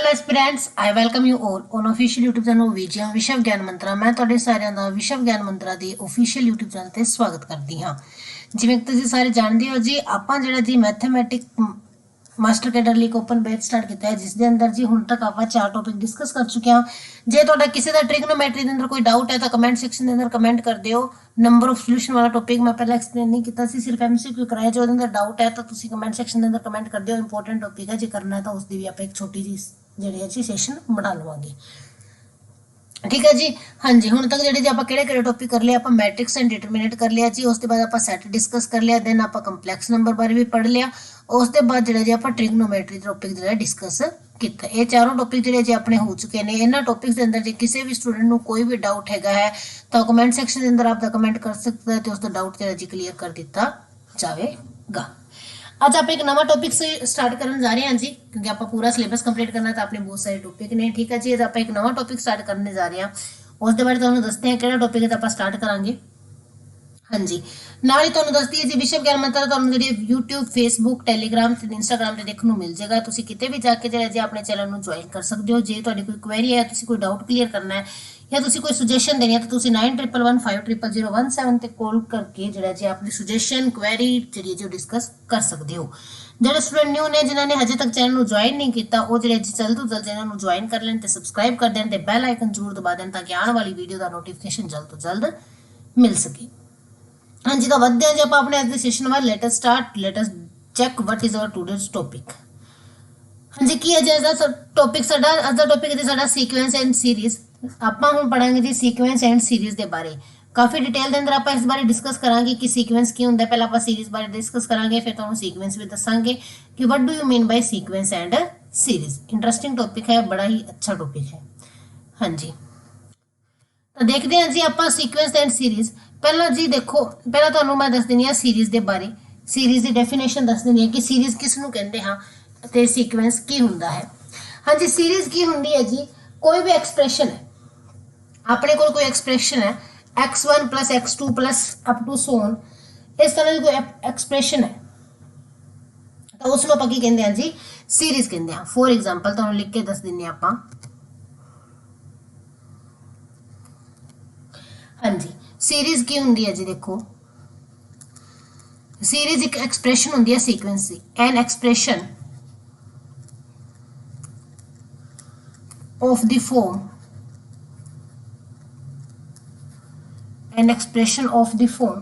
Aspirants I welcome you all on official YouTube channel Vijay Vishwa Gyan मंत्रा। मैं ਤੁਹਾਡੇ ਸਾਰਿਆਂ ਦਾ ਵਿਸ਼ਵ ਗਿਆਨ ਮੰਤਰਾ ਦੇ ऑफिशियल यूट्यूब ਚੈਨਲ ਤੇ ਸਵਾਗਤ ਕਰਦੀ ਹਾਂ। ਜਿਵੇਂ ਤੁਸੀਂ ਸਾਰੇ ਜਾਣਦੇ ਹੋ ਜੀ, ਆਪਾਂ ਜਿਹੜਾ ਜੀ ਮੈਥਮੈਟਿਕ ਮਾਸਟਰ ਕੈਡਰ ਲਈ ਓਪਨ ਬੈਚ ਸਟਾਰਟ ਕੀਤਾ ਹੈ, ਜਿਸ ਦੇ ਅੰਦਰ ਜੀ ਹੁਣ ਤੱਕ ਆਪਾਂ 4 ਟੌਪਿਕ ਡਿਸਕਸ ਕਰ ਚੁੱਕੇ ਹਾਂ। ਜੇ ਤੁਹਾਡਾ ਕਿਸੇ ਦਾ ਟ੍ਰਿਗਨੋਮੈਟਰੀ ਦੇ ਅੰਦਰ ਕੋਈ ਡਾਊਟ ਹੈ ਤਾਂ ਕਮੈਂਟ ਸੈਕਸ਼ਨ ਦੇ ਅੰਦਰ ਕਮੈਂਟ ਕਰ ਦਿਓ। ਨੰਬਰ ਆਫ ਸੋਲੂਸ਼ਨ ਵਾਲਾ ਟੌਪਿਕ ਮੈਂ ਪਹਿਲਾਂ ਐਕਸਪਲੇਨ ਨਹੀਂ ਕੀਤਾ ਸੀ, ਸਿਰਫ ਐਮਸੀਕਿਊ ਕਰਾਇਆ। ਜੇ ਉਹਦੇ ਅੰਦਰ ਡਾਊਟ ਹੈ ਤਾਂ ਤੁਸੀਂ ਕਮੈਂਟ ਸੈਕਸ਼ਨ ਦੇ ਅੰਦਰ ਕਮੈਂਟ ਕਰ ਦਿਓ। ਇੰਪੋਰਟੈਂਟ ਟੌਪਿਕ ਹੈ, ਜੇ ਕਰਨਾ ਹੈ ਤਾਂ ਉਸ ਦੀ ਵੀ ਆਪਾਂ ਇੱਕ ਛੋਟੀ ਜਿਹੀ ਜਿਹੜੀ ਹੈ ਜੀ ਸੈਸ਼ਨ ਬਣਾ ਲਵਾਂਗੇ। ठीक है जी। हाँ जी, हुण तक ਜਿਹੜੇ ਆਪਾਂ ਕਿਹੜੇ ਟੌਪਿਕ ਕਰ ਲਿਆ, ਆਪਾਂ ਮੈਟ੍ਰਿਕਸ ਐਂਡ ਡਿਟਰਮੀਨੈਂਟ ਕਰ ਲਿਆ ਜੀ। ਉਸ ਤੋਂ ਬਾਅਦ ਆਪਾਂ ਸੈਟ ਡਿਸਕਸ ਕਰ ਲਿਆ, ਦੈਨ ਆਪਾਂ ਕੰਪਲੈਕਸ ਨੰਬਰ ਬਾਰੇ ਵੀ ਪੜ੍ਹ ਲਿਆ। ਉਸ ਤੋਂ ਬਾਅਦ ਜਿਹੜਾ ਜੀ ਆਪਾਂ ਟ੍ਰਿਗਨੋਮੈਟਰੀ ਟੌਪਿਕ ਜਿਹੜਾ ਡਿਸਕਸ ਕੀਤਾ। ਇਹ ਚਾਰੋਂ ਟੌਪਿਕ ਜਿਹੜੇ ਜੀ ਆਪਣੇ ਹੋ ਚੁੱਕੇ ਨੇ। ਇਹਨਾਂ ਟੌਪਿਕਸ ਦੇ ਅੰਦਰ ਜੇ ਕਿਸੇ ਵੀ ਸਟੂਡੈਂਟ ਨੂੰ ਕੋਈ ਵੀ ਡਾਊਟ ਹੈਗਾ ਹੈ ਤਾਂ ਕਮੈਂਟ ਸੈਕਸ਼ਨ ਦੇ ਅੰਦਰ ਆਪ ਦਾ ਕਮੈਂਟ ਕਰ ਸਕਦਾ ਹੈ ਤੇ ਉਸ ਦਾ ਡਾਊਟ ਜਿਹੜਾ ਜੀ ਕਲੀਅਰ ਕਰ ਦਿੱਤਾ ਜਾਵੇਗਾ। ਅੱਜ ਆਪਾਂ ਇੱਕ ਨਵਾਂ ਟੌਪਿਕ ਸਟਾਰਟ ਕਰਨ ਜਾ ਰਹੇ ਹਾਂ ਜੀ, ਕਿਉਂਕਿ ਆਪਾਂ ਪੂਰਾ ਸਿਲੇਬਸ ਕੰਪਲੀਟ ਕਰਨਾ ਤਾਂ ਆਪਣੇ ਬਹੁਤ ਸਾਰੇ ਟੌਪਿਕ ਨੇ। ਠੀਕ ਹੈ ਜੀ, ਅੱਜ ਆਪਾਂ ਇੱਕ ਨਵਾਂ ਟੌਪਿਕ ਸਟਾਰਟ ਕਰਨ ਜਾ ਰਹੇ ਹਾਂ। ਉਸ ਦੇ ਬਾਰੇ ਤੁਹਾਨੂੰ ਦੱਸਦੇ ਹਾਂ ਕਿਹੜਾ ਟੌਪਿਕ ਹੈ ਤਾਂ ਆਪਾਂ ਸਟਾਰਟ ਕਰਾਂਗੇ। ਹਾਂਜੀ, ਨਾਲ ਹੀ ਤੁਹਾਨੂੰ ਦੱਸਦੀ ਹੈ ਜੀ ਵਿਸ਼ਵ ਗਿਆਨ ਮੰਤਰਾ ਤੁਹਾਨੂੰ ਜਿਹੜੀ YouTube, Facebook, Telegram ਤੇ Instagram ਤੇ ਦੇਖਣ ਨੂੰ ਮਿਲ ਜਾਏਗਾ। ਤੁਸੀਂ ਕਿਤੇ ਵੀ ਜਾ ਕੇ ਜਿਹੜਾ ਜੀ ਆਪਣੇ ਚੈਨਲ ਨੂੰ ਜੁਆਇਨ ਕਰ ਸਕਦੇ ਹੋ। ਜੇ ਤੁਹਾਡੀ ਕੋਈ ਕੁਐਰੀ ਹੈ, ਤੁਸੀਂ ਕੋਈ ਡਾਊਟ ਕਲੀਅਰ ਕਰਨਾ ਹੈ ਜਾਂ ਤੁਸੀਂ ਕੋਈ ਸੁਜੈਸ਼ਨ ਦੇਣੀ ਹੈ ਤਾਂ ਤੁਸੀਂ 9111500017 ਤੇ ਕਾਲ ਕਰਕੇ ਜਿਹੜਾ ਜੀ ਆਪਣੀ ਸੁਜੈਸ਼ਨ ਕੁਐਰੀ ਜਿਹੜੀ ਜੀ ਡਿਸਕਸ ਕਰ ਸਕਦੇ ਹੋ। ਜਿਹੜੇ ਸਟੂਡੈਂਟ ਨਿਊ ਨੇ, ਜਿਨ੍ਹਾਂ ਨੇ ਹਜੇ ਤੱਕ ਚੈਨਲ ਨੂੰ ਜੁਆਇਨ ਨਹੀਂ ਕੀਤਾ, ਉਹ ਜਿਹੜੇ ਜੀ ਜਲਦ ਤੋਂ ਜਲਦ ਇਹਨਾਂ ਨੂੰ ਜੁਆਇਨ ਕਰ ਲੈਣ ਤੇ ਸਬਸਕ੍ਰਾਈਬ ਕਰ ਦੇਣ ਤੇ ਬੈਲ ਆਈਕਨ ਜ਼ਰੂਰ ਦਬਾ ਦੇਣ ਤਾਂ ਕਿ ਆਉਣ ਵਾਲੀ ਵੀਡੀਓ ਦਾ ਨੋਟੀਫਿਕੇਸ਼ਨ ਜਲਦ ਤੋਂ ਜਲਦ ਮਿਲ ਸਕੇ। ਹਾਂਜੀ, ਤਾਂ ਵਧਦੇ ਹਾਂ ਜੀ ਆਪਾਂ ਆਪਣੇ ਅੱਜ ਦੇ ਸੈਸ਼ਨ ਵੱਲ। Let us check what is our today's topic. ਹਾਂਜੀ, ਕੀ ਹੈ ਜੀ ਅੱਜ ਦਾ ਟੌਪਿਕ? ਸਾਡਾ ਅੱਜ ਦਾ ਟੌਪਿਕ ਹੈ ਸਾਡਾ ਸੀਕੁਐਂਸ ਐਂਡ ਸੀਰੀਜ਼। ਆਪਾਂ ਹੁਣ ਪੜਾਂਗੇ ਜੀ ਸੀਕੁਐਂਸ ਐਂਡ ਸੀਰੀਜ਼ ਦੇ ਬਾਰੇ। ਕਾਫੀ ਡਿਟੇਲ ਦੇ ਅੰਦਰ ਆਪਾਂ ਇਸ ਬਾਰੇ ਡਿਸਕਸ ਕਰਾਂਗੇ ਕਿ ਸੀਕੁਐਂਸ ਕੀ ਹੁੰਦਾ। ਪਹਿਲਾਂ ਆਪਾਂ ਸੀਰੀਜ਼ ਬਾਰੇ ਡਿਸਕਸ ਕਰਾਂਗੇ, ਫਿਰ ਤੁਹਾਨੂੰ ਸੀਕੁਐਂਸ ਵੀ ਦੱਸਾਂਗੇ ਕਿ what do you mean by sequence and series. Interesting topic ਹੈ, ਬੜਾ ਹੀ ਅੱਛਾ ਟੌਪਿਕ ਹੈ। ਹਾਂਜੀ, ਤਾਂ ਦੇਖਦੇ ਹਾਂ ਜੀ ਆਪਾਂ ਸੀਕੁਐਂਸ ਐਂਡ ਸੀਰੀਜ਼। ਪਹਿਲਾਂ ਜੀ ਦੇਖੋ, ਪਹਿਲਾਂ ਤੁਹਾਨੂੰ ਮੈਂ ਦੱਸ ਦਿੰਦੀ ਹਾਂ ਸੀਰੀਜ਼ ਦੇ ਬਾਰੇ। ਸੀਰੀਜ਼ ਦੀ ਡੈਫੀਨੇਸ਼ਨ ਦੱਸ ਦਿੰਦੀ ਹਾਂ ਕਿ ਸੀਰੀਜ਼ ਕਿਸ ਨੂੰ ਕਹਿੰਦੇ ਹਾਂ ਤੇ ਸੀਕੁਐਂਸ ਕੀ ਹੁੰਦਾ ਹੈ। ਹਾਂਜੀ, ਸੀਰੀਜ਼ ਕੀ ਹੁੰਦੀ ਹੈ ਜੀ? ਕੋਈ ਵੀ ਐਕਸਪ੍ਰੈਸ਼ਨ ਹੈ, ਆਪਣੇ ਕੋਲ ਕੋਈ ਐਕਸਪ੍ਰੈਸ਼ਨ ਹੈ x1 + x2 + up to so on, ਇਸ ਤਰ੍ਹਾਂ ਦੀ ਕੋਈ ਐਕਸਪ੍ਰੈਸ਼ਨ ਹੈ ਤਾਂ ਉਸ ਨੂੰ ਆਪਾਂ ਕੀ ਕਹਿੰਦੇ ਹਾਂ ਜੀ? ਸੀਰੀਜ਼ ਕਹਿੰਦੇ ਹਾਂ। ਫੋਰ ਐਗਜ਼ਾਮਪਲ ਤੁਹਾਨੂੰ ਲਿਖ ਕੇ ਦੱਸ ਦਿੰਦੇ ਹਾਂ ਆਪਾਂ। ਹਾਂਜੀ, ਸੀਰੀਜ਼ ਕੀ ਹੁੰਦੀ ਹੈ ਜੀ? ਦੇਖੋ, ਸੀਰੀਜ਼ ਇੱਕ ਐਕਸਪ੍ਰੈਸ਼ਨ ਹੁੰਦੀ ਹੈ sequence the. N expression of the form, an expression of the form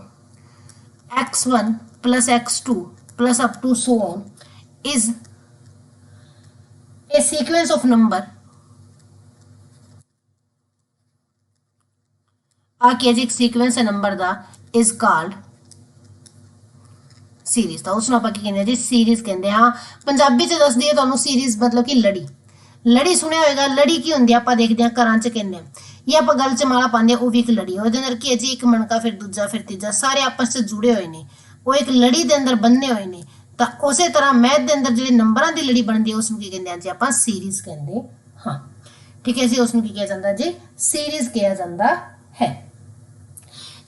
x1 + x2 + up to so on is a sequence of number। ਆਕੇ ਜੀ ਇੱਕ ਸੀਕੁਐਂਸ ਹੈ number the, is called series. ਤਾਂ ਉਸ ਨੂੰ ਆਪਾਂ ਕੀ ਕਹਿੰਦੇ ਹਾਂ ਜੀ? ਸੀਰੀਜ਼ ਕਹਿੰਦੇ ਹਾਂ। ਪੰਜਾਬੀ ਚ ਦੱਸਦੀ ਹੈ ਤੁਹਾਨੂੰ ਸੀਰੀਜ਼ ਮਤਲਬ ਕਿ ਲੜੀ। ਲੜੀ ਸੁਣਿਆ ਹੋਏਗਾ। ਲੜੀ ਕੀ ਹੁੰਦੀ ਆ? ਆਪਾਂ ਦੇਖਦੇ ਹਾਂ ਘਰਾਂ ਚ ਕਹਿੰਦੇ ਆ, ਇਹ ਆਪਾਂ ਗੱਲ ਚ ਮਾਲਾ ਪਾਉਂਦੇ ਆ, ਉਹ ਵੀ ਇੱਕ ਲੜੀ। ਉਹਦੇ ਅੰਦਰ ਕੀ ਹੈ ਜੀ? ਇੱਕ ਮਣਕਾ, ਫਿਰ ਦੂਜਾ, ਫਿਰ ਤੀਜਾ, ਸਾਰੇ ਆਪਸ ਚ ਜੁੜੇ ਹੋਏ ਨੇ, ਉਹ ਇੱਕ ਲੜੀ ਦੇ ਅੰਦਰ ਬੰਨੇ ਹੋਏ ਨੇ। ਤਾਂ ਉਸੇ ਤਰ੍ਹਾਂ ਮੈਥ ਦੇ ਅੰਦਰ ਜਿਹੜੇ ਨੰਬਰਾਂ ਦੀ ਲੜੀ ਬਣਦੀ ਹੈ ਉਸ ਨੂੰ ਕੀ ਕਹਿੰਦੇ ਆ ਜੀ? ਆਪਾਂ ਸੀਰੀਜ਼ ਕਹਿੰਦੇ ਹਾਂ। ਠੀਕ ਹੈ ਜੀ, ਉਸ ਨੂੰ ਕੀ ਕਿਹਾ ਜਾਂਦਾ ਜੀ? ਸੀਰੀਜ਼ ਕਿਹਾ ਜਾਂਦਾ ਹੈ।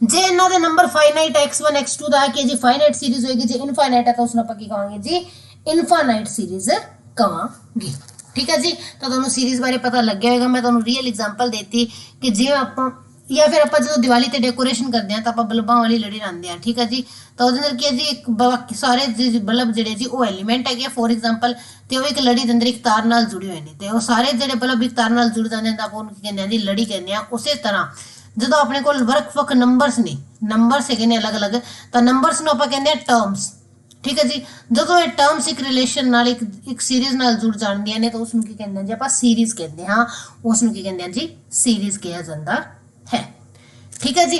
ਜੇ ਇਹਨਾਂ ਦੇ ਨੰਬਰ ਫਾਈਨਾਈਟ x1 x2 ਦਾ ਕਿ ਜੀ ਫਾਈਨਾਈਟ ਸੀਰੀਜ਼ ਹੋਏਗੀ। ਜੇ ਇਨਫਾਈਨਾਈਟ ਹੈ ਤਾਂ ਉਸ ਨੂੰ ਆਪਾਂ ਕੀ ਕਹਾਂਗੇ ਜੀ? ਇਨਫਾਈਨਾਈਟ ਸੀਰੀਜ਼ ਕਹਾਂਗੇ। ਠੀਕ ਹੈ ਜੀ, ਤਾਂ ਤੁਹਾਨੂੰ ਸੀਰੀਜ਼ ਬਾਰੇ ਪਤਾ ਲੱਗਿਆ ਹੋਏਗਾ। ਮੈਂ ਤੁਹਾਨੂੰ ਰੀਅਲ ਐਗਜ਼ਾਮਪਲ ਦੇਤੀ ਕਿ ਜਿਵੇਂ ਆਪਾਂ ਜਾਂ ਫਿਰ ਆਪਾਂ ਜਦੋਂ ਦੀਵਾਲੀ ਤੇ ਡੈਕੋਰੇਸ਼ਨ ਕਰਦੇ ਹਾਂ ਤਾਂ ਆਪਾਂ ਬਲਬਾਂ ਵਾਲੀ ਲੜੀ ਲਾਉਂਦੇ ਹਾਂ। ਠੀਕ ਹੈ ਜੀ, ਤਾਂ ਉਹਦੇ ਅੰਦਰ ਕੀ ਹੈ ਜੀ? ਇੱਕ ਬਾਕੀ ਸਾਰੇ ਬਲਬ ਜਿਹੜੇ ਜੀ ਉਹ ਐਲੀਮੈਂਟ ਹੈਗੇ ਫੋਰ ਐਗਜ਼ਾਮਪਲ, ਤੇ ਉਹ ਇੱਕ ਲੜੀ ਦੇ ਅੰਦਰ ਇੱਕ ਤਾਰ ਨਾਲ ਜੁੜੇ ਹੋਏ ਨੇ, ਤੇ ਉਹ ਸਾਰੇ ਜਿਹੜੇ ਬਲਬ ਇੱਕ ਤਾਰ ਨਾਲ ਜੁੜ ਜਾਂਦੇ ਨੇ ਤਾਂ ਆਪਾਂ ਉਹਨੂੰ ਕੀ ਕਹਿੰਦੇ ਹਾਂ ਜੀ? ਲੜੀ ਕਹਿੰਦੇ ਹਾਂ। ਉਸੇ ਤਰ੍ਹਾਂ ਜਦੋਂ ਆਪਣੇ ਕੋਲ ਵੱਖ-ਵੱਖ ਨੰਬਰਸ ਨੇ, ਨੰਬਰਸ ਹੈਗੇ ਨੇ ਅਲੱਗ-ਅਲੱਗ, ਤਾਂ ਨੰਬਰਸ ਨੂੰ ਆਪਾਂ ਕਹਿੰਦੇ ਹਾਂ ਟਰਮਸ। ਠੀਕ ਹੈ ਜੀ, ਜਦੋਂ ਇਹ ਟਰਮਸ ਇੱਕ ਰਿਲੇਸ਼ਨ ਨਾਲ ਇੱਕ ਸੀਰੀਜ਼ ਨਾਲ ਜੁੜ ਜਾਂਦੀਆਂ ਨੇ ਤਾਂ ਉਸ ਨੂੰ ਕੀ ਕਹਿੰਦੇ ਹਾਂ ਜੀ? ਆਪਾਂ ਸੀਰੀਜ਼ ਕਹਿੰਦੇ ਹਾਂ। ਉਸ ਨੂੰ ਕੀ ਕਹਿੰਦੇ ਹਾਂ ਜੀ? ਸੀਰੀਜ਼ ਕਿਹਾ ਜਾਂਦਾ ਹੈ। ਠੀਕ ਹੈ ਜੀ।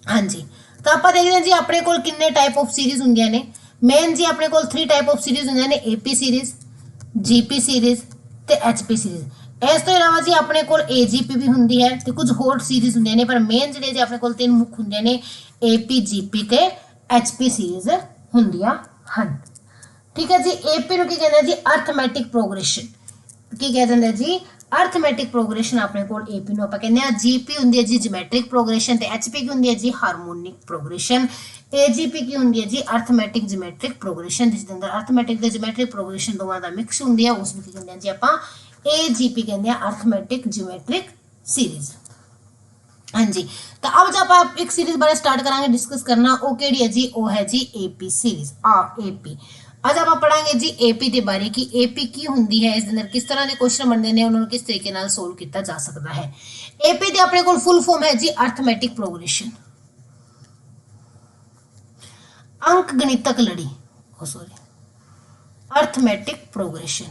ਹਾਂਜੀ, ਤਾਂ ਆਪਾਂ ਦੇਖਦੇ ਹਾਂ ਜੀ ਆਪਣੇ ਕੋਲ ਕਿੰਨੇ ਟਾਈਪ ਆਫ ਸੀਰੀਜ਼ ਹੁੰਦੀਆਂ ਨੇ। ਮੇਨ ਜੀ ਆਪਣੇ ਕੋਲ 3 ਟਾਈਪ ਆਫ ਸੀਰੀਜ਼ ਹੁੰਦੀਆਂ ਨੇ, AP ਸੀਰੀਜ਼, GP ਸੀਰੀਜ਼ ਤੇ HP ਸੀਰੀਜ਼। ਇਸ ਤੋਂ ਇਲਾਵਾ ਜੀ ਆਪਣੇ ਕੋਲ AGP ਵੀ ਹੁੰਦੀ ਹੈ ਤੇ ਕੁਝ ਹੋਰ ਸੀਰੀਜ਼ ਹੁੰਦੀਆਂ ਨੇ, ਪਰ ਮੇਨ ਜਿਹੜੇ ਜੀ ਆਪਣੇ ਕੋਲ 3 ਮੁੱਖ ਹੁੰਦੇ ਨੇ, AP, GP ਤੇ HP ਸੀਰੀਜ਼ ਹੁੰਦੀਆਂ ਹਨ। ਠੀਕ ਹੈ ਜੀ, AP ਨੂੰ ਕੀ ਕਹਿੰਦੇ ਜੀ? Arithmetic progression. ਕੀ ਕਹਿ ਦਿੰਦੇ ਜੀ? ਅਰਥਮੈਟਿਕ ਪ੍ਰੋਗਰੈਸ਼ਨ ਆਪਣੇ ਕੋਲ AP ਨੂੰ ਆਪਾਂ ਕਹਿੰਦੇ ਆ। GP ਹੁੰਦੀ ਹੈ ਜੀ ਜਿਓਮੈਟ੍ਰਿਕ ਪ੍ਰੋਗਰੈਸ਼ਨ ਤੇ HP ਕੀ ਹੁੰਦੀ ਹੈ ਜੀ? Harmonic progression. AGP ਕੀ ਹੁੰਦੀ ਹੈ ਜੀ? ਅਰਥਮੈਟਿਕ ਜਿਓਮੈਟ੍ਰਿਕ ਪ੍ਰੋਗਰੈਸ਼ਨ, ਜਿਸ ਦੇ ਅੰਦਰ ਅਰਥਮੈਟਿਕ ਤੇ ਜਿਓਮੈਟ੍ਰਿਕ ਪ੍ਰੋਗਰੈਸ਼ਨ ਦੋਵਾਂ ਦਾ ਮਿਕਸ ਹੁੰਦੀ ਹੈ। ਉਸ ਨੂੰ ਕੀ ਕਹਿੰਦੇ ਆ ਜੀ ਆਪਾਂ? AGP कहते हैं अर्थमैटिक जियोमेट्रिक सीरीज। हाँ जी, तो अब जब आप एक सीरीज बारे स्टार्ट करांगे डिस्कस करना, वो केड़ी है जी, वो है जी AP सीरीज। AP ਅੱਜ ਆਪਾਂ ਪੜਾਂਗੇ ਜੀ AP ਦੇ ਬਾਰੇ ਕਿ AP ਕੀ ਹੁੰਦੀ ਹੈ, ਇਸ ਦੇ ਅੰਦਰ ਕਿਸ ਤਰ੍ਹਾਂ ਦੇ ਕੁਐਸਚਨ ਬਣਦੇ ਨੇ, ਉਹਨਾਂ ਨੂੰ ਕਿਸ ਤਰੀਕੇ ਨਾਲ ਸੋਲਵ ਕੀਤਾ ਜਾ ਸਕਦਾ ਹੈ। AP ਦੇ ਆਪਣੇ ਕੋਲ ਫੁੱਲ ਫਾਰਮ ਹੈ ਜੀ ਅਰਥਮੈਟਿਕ ਪ੍ਰੋਗਰੈਸ਼ਨ, ਅੰਕ ਗਣਿਤਕ ਲੜੀ, ਸੌਰੀ ਅਰਥਮੈਟਿਕ ਪ੍ਰੋਗਰੈਸ਼ਨ।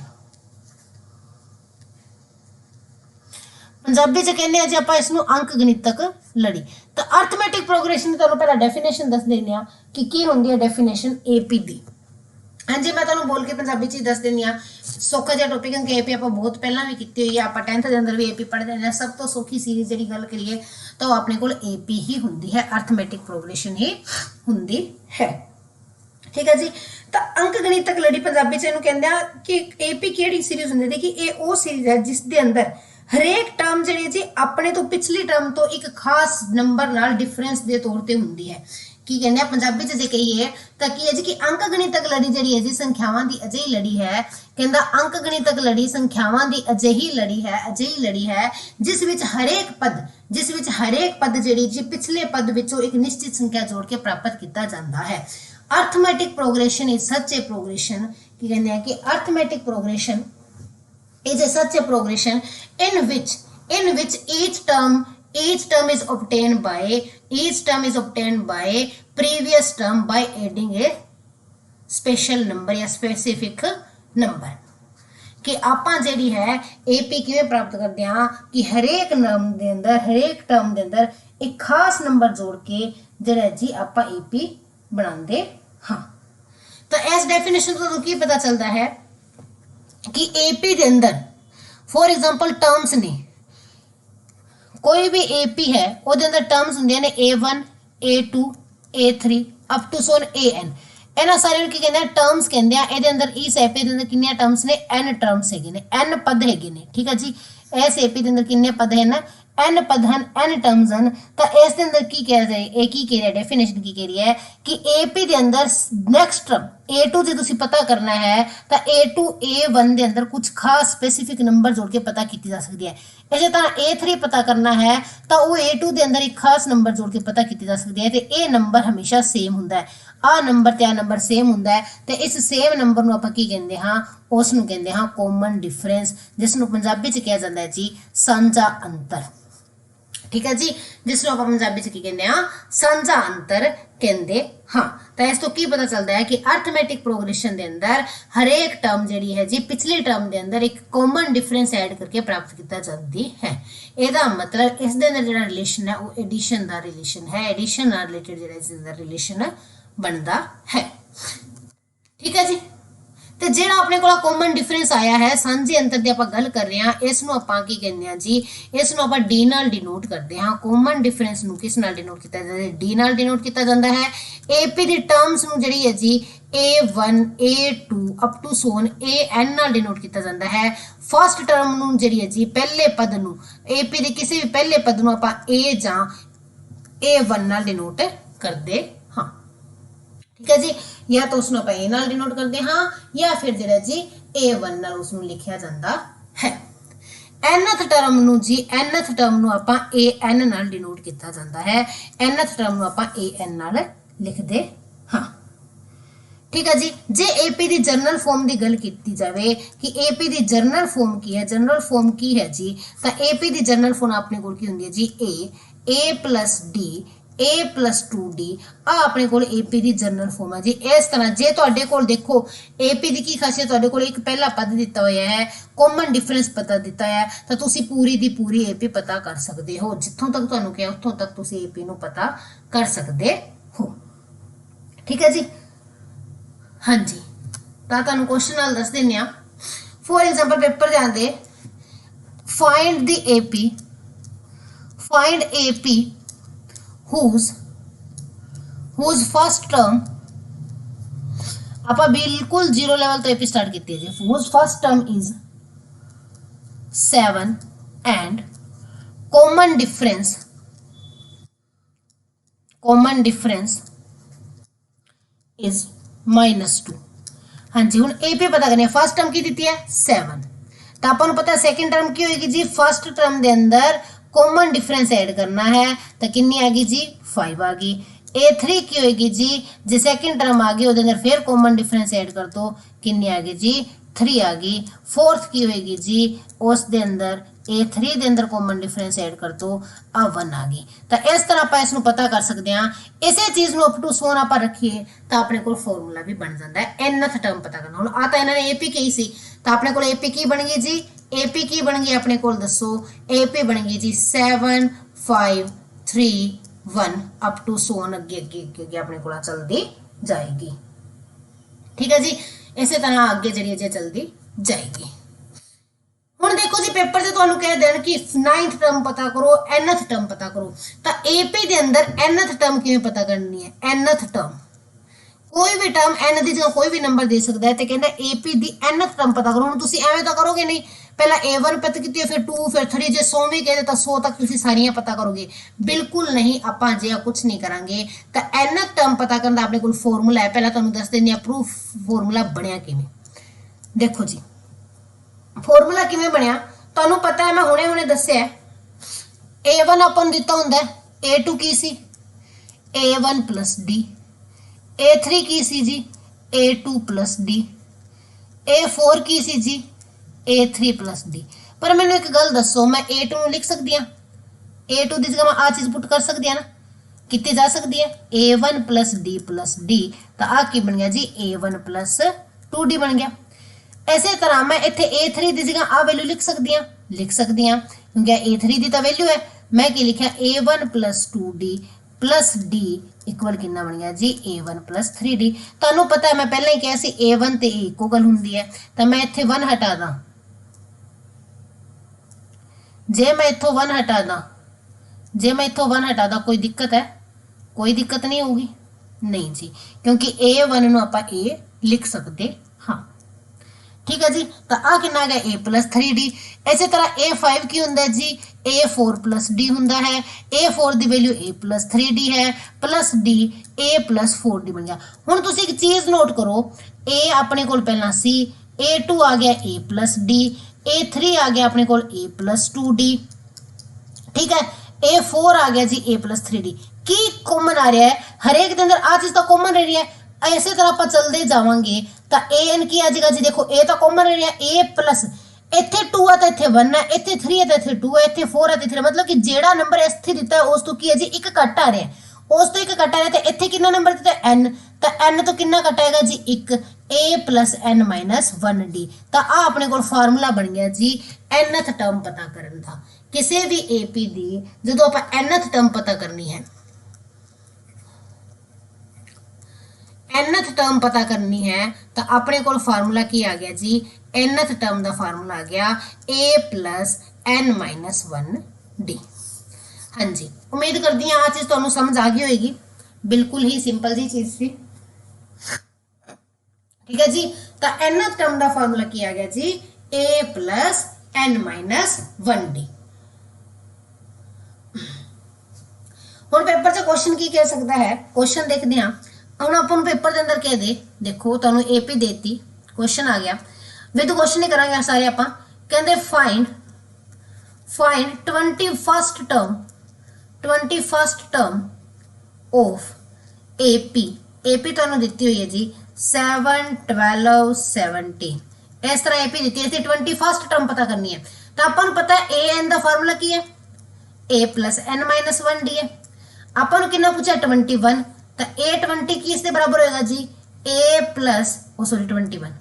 पंजाबी च कहने जी आप इसनूं अंक गणितक लड़ी। तो अर्थमैटिक प्रोग्रेशन की तुहानूं पहला डेफिनेशन दस देने आ कि की हुंदी है डेफिनेशन AP दी। हाँ जी, मैं तुहानूं बोल के पंजाबी च दस देनी आ, सौखा जिहा टॉपिक क्योंकि AP आप बहुत पहला भी की हुई है, आप 10th के अंदर भी AP पढ़ते हैं। सब तो सौखी सीरीज जी गल करिए तो अपने को AP ही हुंदी है, अर्थमैटिक प्रोग्रेशन ही हुंदी है। ठीक है जी, तो अंक गणितक लड़ी पंजाबी च इहनूं कहंदे आ कि AP किहड़ी सीरीज हुंदी है। देखिए ये वो सीरीज है जिस दे अंदर हरेक टर्म जी जी अपने तो पिछली टर्म तो एक खास नंबर नाल डिफरेंस के तौर पर होंगी है। की कहने पंजाबी च जे कहीए तो की है जी कि अंक गणितक लड़ी जी है जी संख्यावां की अजिही लड़ी है। कहता अंक गणितक लड़ी संख्यावां की अजिही लड़ी है जिस विच हरेक पद जी पिछले पद विचों एक निश्चित संख्या जोड़ के प्राप्त किया जाता है। Arithmetic progression is such A progression, की कहते हैं कि arithmetic progression is a such a progression in which each term is obtained by previous term by adding a special number या specific number। कि आपां जिहड़ी है AP किवें प्राप्त करते हैं कि हरेक टर्म दे अंदर एक खास नंबर जोड़ के जिहड़ा जी आपां AP बनाते हाँ। तो इस डेफिनेशन तो की पता चलता है कि AP के अंदर फॉर एग्जांपल टर्म्स ने, कोई भी AP है ਉਹਦੇ अंदर टर्म्स ਹੁੰਦੀਆਂ ने A1 A2 A3 up to सोन AN। ਇਹਨਾਂ ਸਾਰਿਆਂ ਨੂੰ ਕੀ ਕਹਿੰਦੇ ਆ, ਟਰਮਸ ਕਹਿੰਦੇ ਆ। ਇਹਦੇ ਅੰਦਰ ਇਸ AP ਦੇ ਅੰਦਰ ਕਿੰਨੀਆਂ ਟਰਮਸ ਨੇ, N ਟਰਮਸ ਹੈਗੇ ਨੇ, N ਪਦ ਹੈਗੇ ਨੇ। ਠੀਕ ਹੈ ਜੀ, ਇਸ AP ਦੇ ਅੰਦਰ ਕਿੰਨੇ ਪਦ ਹਨ, N पद हैं, N टर्म्स हैं। तो इस अंदर की कह रहे हैं, की कह रहा है डेफिनेशन की कह रही है कि AP के अंदर नैक्सट टर्म A2 जो तुसी पता करना है तो A2 A1 के अंदर कुछ खास स्पेसिफिक नंबर जोड़ के पता की जा सकती है। इसे तरह A3 पता करना है तो वो A2 के अंदर एक खास नंबर जोड़ के पता की जा सकती है। तो ये नंबर हमेशा सेम होंगे, आ नंबर ते आ नंबर सेम होंगे। तो इस सेम नंबर को आप की कहते हाँ, उसनूं कहते हाँ कॉमन डिफरेंस, जिसनूं पंजाबी च कहा जाता है जी सांझा अंतर। ठीक है जी, जिसनों आप पंजाबी च की कहते हैं सांझा अंतर कहते हाँ। तो इस तो की पता चलता है कि अर्थमैटिक प्रोग्रेशन के अंदर हरेक टर्म जी है जी पिछली टर्म के अंदर एक कॉमन डिफरेंस ऐड करके प्राप्त किया जाती है। ਇਹਦਾ मतलब इस दे अंदर जो रिलेशन है वो एडिशन का रिलेशन है, एडिशन नाल रिलेटेड जो इस अंदर रिलेशन बनता है। ठीक है जी, तो जो अपने को कॉमन डिफरेंस आया है सांझे अंतर की आप गल कर रहे हैं, इसनों आप की कहते हैं जी, इसनों आप डी नाल डिनोट करते हैं। कॉमन डिफरेंस नूं किस नाल डिनोट किया जाता है, डी नाल डिनोट किया जाता है। AP दी टर्म्स नूं जिहड़ी है जी A1 A2 अप टू सोन AN नाल डिनोट किया जाता है। फर्स्ट टर्म नूं जिहड़ी है जी पहले पद नूं AP दे किसी भी पहले पद नूं आपां A जां A1 नाल डिनोट करते हाँ। ठीक है जी, या तो उसनों आप A नाल डिनोट करते हाँ, या फिर जो जी A1 नाल उसनों लिखा जाता है। nth टर्म नूं जी nth टर्म नूं आपां AN नाल डिनोट किया जाता है, nth टर्म नूं आपां AN नाल लिखते हाँ। ठीक है जी, जे AP दी जर्नल फॉर्म की गल की जाए कि AP दी जर्नल फॉर्म की है, जर्नल फॉर्म की है जी, तो AP दी जर्नल फॉर्म अपने को की होंदी है जी A plus D A plus 2D आ अपने को AP की जनरल फॉर्म है जी। इस तरह जे तुहाडे कोल देखो AP की खासियत, तुहाडे कोल एक पहला पद दिता होया है, कॉमन डिफरेंस पता दिता है, तो तुसी पूरी दी पूरी AP पता कर सकते हो। जिथों तक तुहानू कहा उत्थों तक तुसी AP नू पता कर सकते हो। ठीक है जी, हाँ जी, तो तुहानू क्वेश्चन नाल दस देने आ। फॉर एग्जांपल पेपर जाते find the AP whose first term आप बिल्कुल जीरो लेवल तो AP स्टार्ट की है जी। whose first term is 7 and common difference is -2। हाँ जी, हुण AP पता करनी है। फर्स्ट टर्म की दी है 7, तो अपन पता है सेकंड टर्म की होगी जी, फर्स्ट टर्म के अंदर कॉमन डिफरेंस ऐड करना है तो कितनी आ गई जी 5 आ गई। A3 की होगी जी, जो सेकंड टर्म आ गई उसके अंदर फिर कॉमन डिफरेंस ऐड कर दो, कितनी आ गई जी 3 आ गई। फोर्थ की होगी जी, उस दे अंदर A3 ਦੇ अंदर कॉमन डिफरेंस ऐड कर दो, आ 1 आ गई। तो इस तरह आप इसको पता कर सकते हैं। इसे चीज़ ਨੂੰ अप टू सोन आप रखिए तो अपने को फॉर्मूला भी बन जाता है। nth टर्म पता करना ਹੁਣ ਆ ਤਾਂ ਇਹਨਾਂ ਨੇ AP ਕਹੀ ਸੀ ਤਾਂ ਆਪਣੇ ਕੋਲ AP ਕੀ ਬਣ ਗਈ ਜੀ, AP ਕੀ ਬਣ ਗਈ ਆਪਣੇ ਕੋਲ ਦੱਸੋ, AP ਬਣ ਗਈ ਜੀ 7 5 3 1 अप टू सोन ਅੱਗੇ ਅੱਗੇ ਅੱਗੇ ਆਪਣੇ ਕੋਲ ਚੱਲਦੀ ਜਾਏਗੀ। ठीक है जी, इसे तरह आगे जी जे चलती जाएगी। ਹੁਣ देखो जी पेपर से ਤੁਹਾਨੂੰ कह देन कि 9th टर्म पता करो, nth टर्म पता करो, तो AP ਦੇ अंदर nth टर्म किवें पता करनी है। nth टर्म कोई भी टर्म n ਦੀ जगह कोई भी नंबर दे सकता है, तो कहना AP ਦੀ nth टर्म पता करो। ਹੁਣ ਤੁਸੀਂ ਐਵੇਂ ਤਾਂ ਕਰੋਗੇ नहीं, पहला A1 पता की फिर 2 फिर 3, जो 100 भी कहते तो 100 तक तुम सारियां पता करोगे, बिल्कुल नहीं। आप जो कुछ नहीं करांगे। तो nth टर्म पता करने अपने को फॉर्मूला है, पहला तुहानू दस देनी प्रूफ फॉर्मूला बनया किवें। देखो जी फॉर्मूला किवें बनया तुहानू पता है, मैं हुणे हुणे दस्सिया। A1 अपन दिता हुंदा है, A2 की सी A1 प्लस D, A3 की सी जी A2 प्लस D, A4 की सी जी A3 प्लस D। पर मैंने एक गल दसो, मैं A2 लिख सकती हाँ, A2 की जगह मैं आ चीज़ पुट कर सकती हाँ ना, कितनी जा सकती है A1 प्लस D, तो आ की बन गया जी A1 प्लस 2D बन गया। इसे तरह मैं इतने A3 की जगह आ वैल्यू लिख सकती हाँ, क्योंकि A3 की तो वैल्यू है। मैं की लिखा A1 plus 2D plus D equal कितना बन गया जी A1 प्लस 3D। तुहानू पता है मैं पहले ही कहा सी A1 ते A इक्को गल हुंदी है, तो मैं इत्थे 1 हटा दा, जे मैं इत्थों 1 हटा दा, जे मैं इत्थों 1 हटा दा, कोई दिक्कत है? कोई दिक्कत नहीं होगी, नहीं जी, क्योंकि A1 नू आपां A लिख सकते हाँ। ठीक है जी, तो आ कितना आ गया A प्लस 3D। इसी तरह A5 की हुंदा है जी A4 प्लस D हुंदा है, A4 की वैल्यू A प्लस 3D है, plus D A plus 4D बन गया। हुण तुसीं एक चीज़ नोट करो, A अपने कोल पहला सी, A2 आ गया A प्लस D, A3 आ गया अपने कोल A प्लस 2D, ठीक है, A4 आ गया जी A प्लस 3D। की कॉमन आ रहा है, हरेक के अंदर आ चीज़ तो कॉमन रह रही है। इसी तरह आप चलते जावांगे तो AN की आ जाएगा जी, देखो A तो कॉमन रह रहा है, A प्लस इत्थे 2 है तो इत्थे 1 है, इत्थे 3 है तो इत्थे 2 है, इत्थे 4 है तो इत्थे, मतलब कि जेड़ा नंबर इत्थे दिता है उस तो की है जी एक कट आ रहा है, उस तो एक कट आ रहा है। तो इत्थे कितना नंबर दिता है N, तो N तो कितना कट आएगा जी एक, A plus N minus 1D। तो आ अपने को फार्मूला बन गया जी nth टर्म पता करने का। किसी भी AP दी जो आप nth टर्म पता करनी है, nth टर्म पता करनी है, तो अपने को फार्मूला की आ गया जी, nth टर्म का फार्मूला आ गया A plus N minus 1D। हाँ जी, उम्मीद करती हूँ आ चीज़ तुहानू समझ आ गई होगी, बिल्कुल ही सिंपल जी चीज़ थी। ठीक है जी, तो nth टर्म का फार्मूला की आ गया जी A plus N minus 1D। हुण पेपर से क्वेश्चन की कह सकता है, क्वेश्चन देखते हैं। हम अपन पेपर के अंदर कह दे, देखो तुहानू AP देती, क्वेश्चन आ गया, विद क्वेश्चन ही करांगे सारे आप। कहते find 21st term of AP तुहानू दिती हुई है जी 7 12 17। इस तरह AP दी है, 21st टर्म पता करनी है। तो अपन पता है AN का फार्मूला की है A plus N minus 1D है। अपन कितना पूछा 21, तो A20 की इसके बराबर होगा जी A plus 21,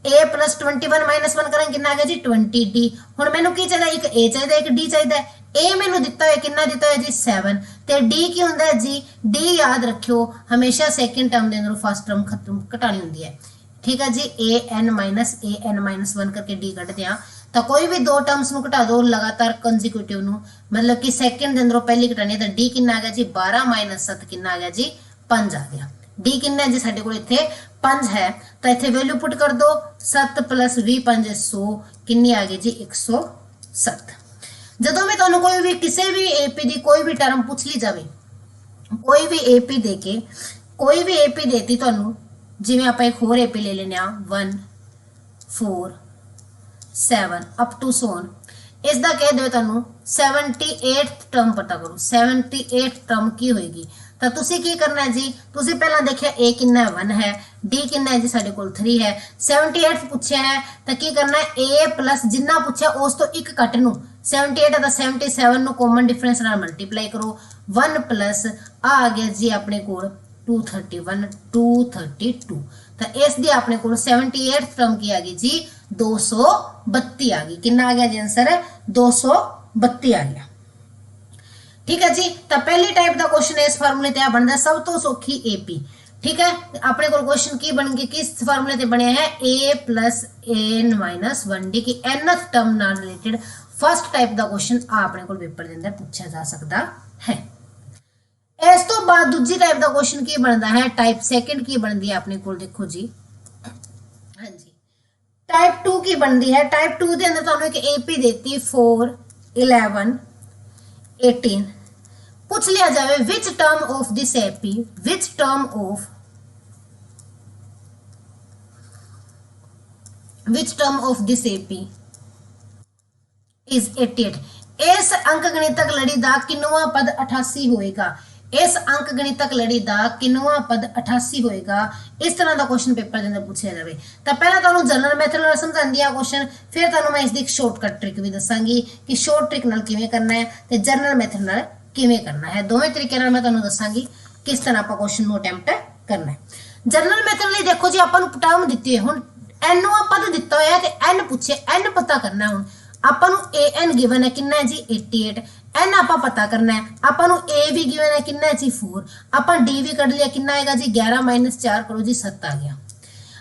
A plus 21 minus 1 करेंगे कितना आ गया जी 20D। हुण मैनू की चाहिए, एक A चाहिए एक D चाहिए। A मैनू दिता है कितना दिता है जी 7, तो D की हुंदा है जी, D याद रखियो हमेशा सेकंड टर्म के अंदर फर्स्ट टर्म खत्म घटानी हुंदी है। ठीक है जी, AN माइनस 1 करके D कट दिया, तो कोई भी दो टर्म्स नू घटा दो लगातार कंजिक्यूटिव नू, मतलब कि सेकंड के अंदरों पहली घटानी है, तो D कितना आ गया जी 12 माइनस 7 कितना आ गया जी 5 आ गया। D कितना जी साडे कोल इत्थे 5 है, तो इत्थे वैल्यू पुट कर दो, 7 प्लस 20 5 100 कितनी आ गई जी 107। जदों भी तुहानू कोई भी किसी भी AP दी कोई भी टर्म पूछ ली जाए, कोई भी AP दे के कोई भी AP देती तुहानू, जिवें आपां एक होर AP ले लेने 1 4 7 ਅਪ ਟੂ ਸੋਨ। ਇਸ ਦਾ ਕਹਿ ਦਿਓ ਤੁਹਾਨੂੰ 78th ਟਰਮ ਪਤਾ ਕਰੋ। 78th ਟਰਮ ਕੀ ਹੋਏਗੀ? ਤਾਂ ਤੁਸੀਂ ਕੀ ਕਰਨਾ ਹੈ ਜੀ, ਤੁਸੀਂ ਪਹਿਲਾਂ ਦੇਖਿਆ a ਕਿੰਨਾ 1 ਹੈ, d ਕਿੰਨਾ ਹੈ ਜੀ ਸਾਡੇ ਕੋਲ 3 ਹੈ। 78 ਪੁੱਛਿਆ ਹੈ ਤਾਂ ਕੀ ਕਰਨਾ ਹੈ, a ਪਲੱਸ ਜਿੰਨਾ ਪੁੱਛਿਆ ਉਸ ਤੋਂ ਇੱਕ ਕੱਟ ਨੂੰ 78 ਹੈ ਤਾਂ 77 ਨੂੰ ਕਾਮਨ ਡਿਫਰੈਂਸ ਨਾਲ ਮਲਟੀਪਲਾਈ ਕਰੋ। 1 ਪਲੱਸ ਆ ਗਿਆ ਜੀ ਆਪਣੇ ਕੋਲ 231 232। ਤਾਂ ਇਸ ਦੀ ਆਪਣੇ ਕੋਲ 78th ਟਰਮ ਕੀ ਆ ਗਈ ਜੀ 232 ਆ ਗਈ। ਕਿੰਨਾ ਆ ਗਿਆ ਜੀ ਆंसर 232 ਆ ਗਿਆ। ठीक है जी। तो पहली टाइप का क्वेश्चन इस फार्मूले ते बनता सब तो सौखी AP। ठीक है, अपने को क्वेश्चन की बन गई किस फार्मूले ते बनया है a plus an minus 1d की nth टर्म नाल रिलेटेड फर्स्ट टाइप का क्वेश्चन अपने को पेपर के अंदर पूछा जा सकता है। इस तो बाद दूसरी टाइप का क्वेश्चन की बनता है टाइप सेकंड की बनती है अपने को देखो जी। हाँ जी, टाइप 2 की बनती है। टाइप 2 के अंदर तुहानू एक AP देती 4 11 18। पूछ लिया जाए विच term of this AP, which term of this AP is 88। इस अंक गणितक लड़ी का किन्नवा पद 88 होएगा। इस अंक गणितक लड़ी का किन्नवा पद 88 होएगा। इस तरह का क्वेश्चन पेपर के अंदर पूछा जाए तो पहला तुहानू जनरल मैथड नाल समझांदी आ क्वेश्चन, फिर तुहानू मैं इसकी एक शॉर्टकट ट्रिक भी दसांगी कि शॉर्ट ट्रिक नाल किवें करना है ते जनरल मैथड नाल किवें करना है। दोवें तरीके नाल मैं तुहानू दसांगी किस तरह आप क्वेश्चन नू अटैम्प्ट करना है। जनरल मैथड लई देखो जी आपां नू टर्म दित्ती है, हुण n पद दिता होया ते n पूछे n पता करना है। हुण आपां नू an गिवन है कितना है जी 88, n आपां पता करना है। आपां नू a भी गिवन है कितना है जी 4, आपां d भी कढ लिया कितना आएगा जी 11 माइनस 4 करो जी 7 आ गया।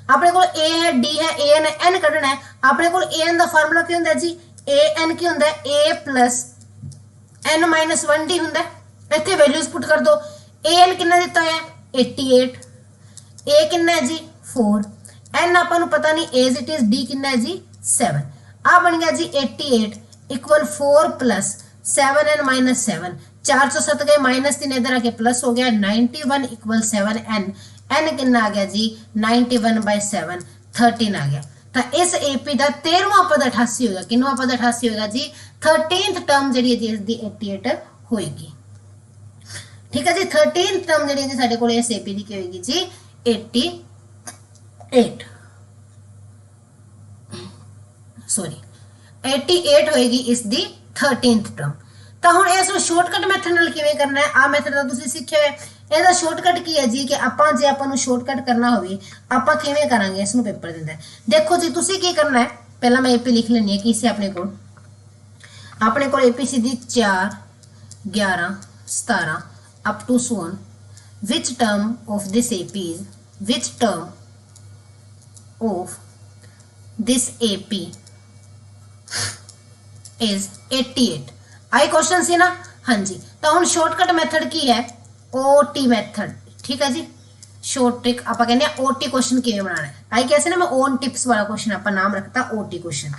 अपने को a है d है an है n कढना है। अपने को an का फार्मूला की हुंदा है जी an की हुंदा है a plus n minus 1d हुंदा है। इत्थे वैल्यूज पुट कर दो। an कितना दिता है 88, a कितना है जी 4, n आपां नू पता नहीं एज इट इज d कितना है जी 7। आ बन गया जी 88 इक्वल 4 प्लस 7n माइनस 7, 407 गए माइनस 3 इधर आके प्लस हो गया 91 इक्वल 7n। n कितना आ गया जी 91/7 13 आ गया। तो इस AP का 13वां पद 88 होगा। किन्नवां पद 88 होगा जी 13th टर्म जी इसकी 88 होएगी। ठीक है जी, 13th टर्म जी साडे कोल इस AP की होएगी जी 88 सॉरी 88 होएगी इसकी 13th टर्म। तो हुण इस शॉर्टकट मैथड नाल किवें करना है, आ मैथड दा तुसीं सिੱਖਿਆ है। ਇਹਦਾ शॉर्टकट की है जी कि आपां जे आपां नूं शॉर्टकट करना होवे आपां किवें करांगे इस नूं पेपर दिंदा है। देखो जी तुसीं की करना है, पहला मैं AP लिख लैनी है कि इसे अपने कोल AP सीधी 4 11 17 अप टू सोन। Which term of this AP is, which term of this AP is 88। आई क्वेश्चन सी ना। हाँ जी, तो हुण शॉर्टकट मैथड की है OT मैथड। ठीक है जी, शॉर्ट ट्रिक आप कहने OT क्वेश्चन किवें बनाना है। आई कैसे ना मैं ओन टिप्स वाला क्वेश्चन आप नाम रखता OT क्वेश्चन।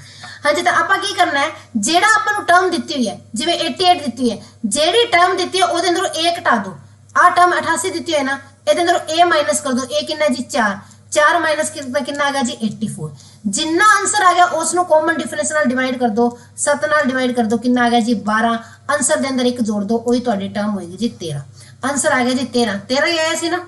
हाँ जी, तो आप की करना है जेड़ा आपां नूं टर्म दी हुई है जिवें 88 दी है, जेड़ी टर्म दी है उहदे अंदरों a घटा दो। आ टर्म 88 दी है ना, इहदे अंदरों a माइनस कर दो। a कितना जी 4 माइनस कितना आ गया जी 84। जिन्ना आंसर आ गया उसनों कॉमन डिफरेंस नाल डिवाइड कर दो, 7 नाल डिवाइड कर दो कितना आ गया जी 12। आंसर दे अंदर एक जोड़ दो, वही तुहाडी टर्म होएगी जी 13। आंसर आ गया जी 13 ही आया सी ना,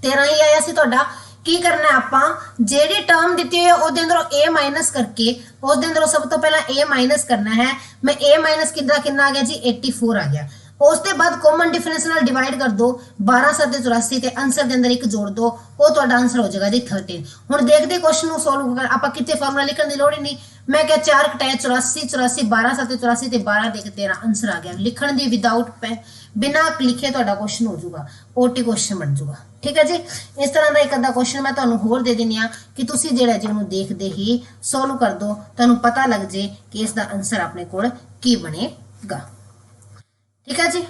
13 ही आया सी तुहाडा। की करना है आपां जेड़ी टर्म दी हुई है उहदे अंदरों a माइनस करके उसदे अंदरों सब तो पहला a माइनस करना है। मैं a माइनस कितना आ गया जी 84 आ गया। उसके बाद कॉमन डिफरेंस नाल डिवाइड कर दो, 12 7 84 ते आंसर के अंदर एक जोड़ दो, वो तुहाडा आंसर हो जाएगा जी 13। हुण देखदे क्वेश्चन नूं सॉल्व कर आपां किते फार्मूला लिखण दी लोड़ ही नहीं। मैं क्या 4 घटाया 84 84 12 7 84 ते 12 दे के 13 आंसर आ गया। लिखण दी विदाउट पेन बिना लिखे तुहाडा क्वेश्चन हो जाऊगा, OT क्वेश्चन बन जाऊगा। ठीक है जी, इस तरह का एक अद्धा क्वेश्चन मैं तुहानूं होर दे दिंदी हां कि तुसीं जिहड़ा जी उहनूं देखदे ही सॉल्व कर दो, तुहानूं पता लग जे कि इसका आंसर अपने कोल की बनेगा। ठीक है जी।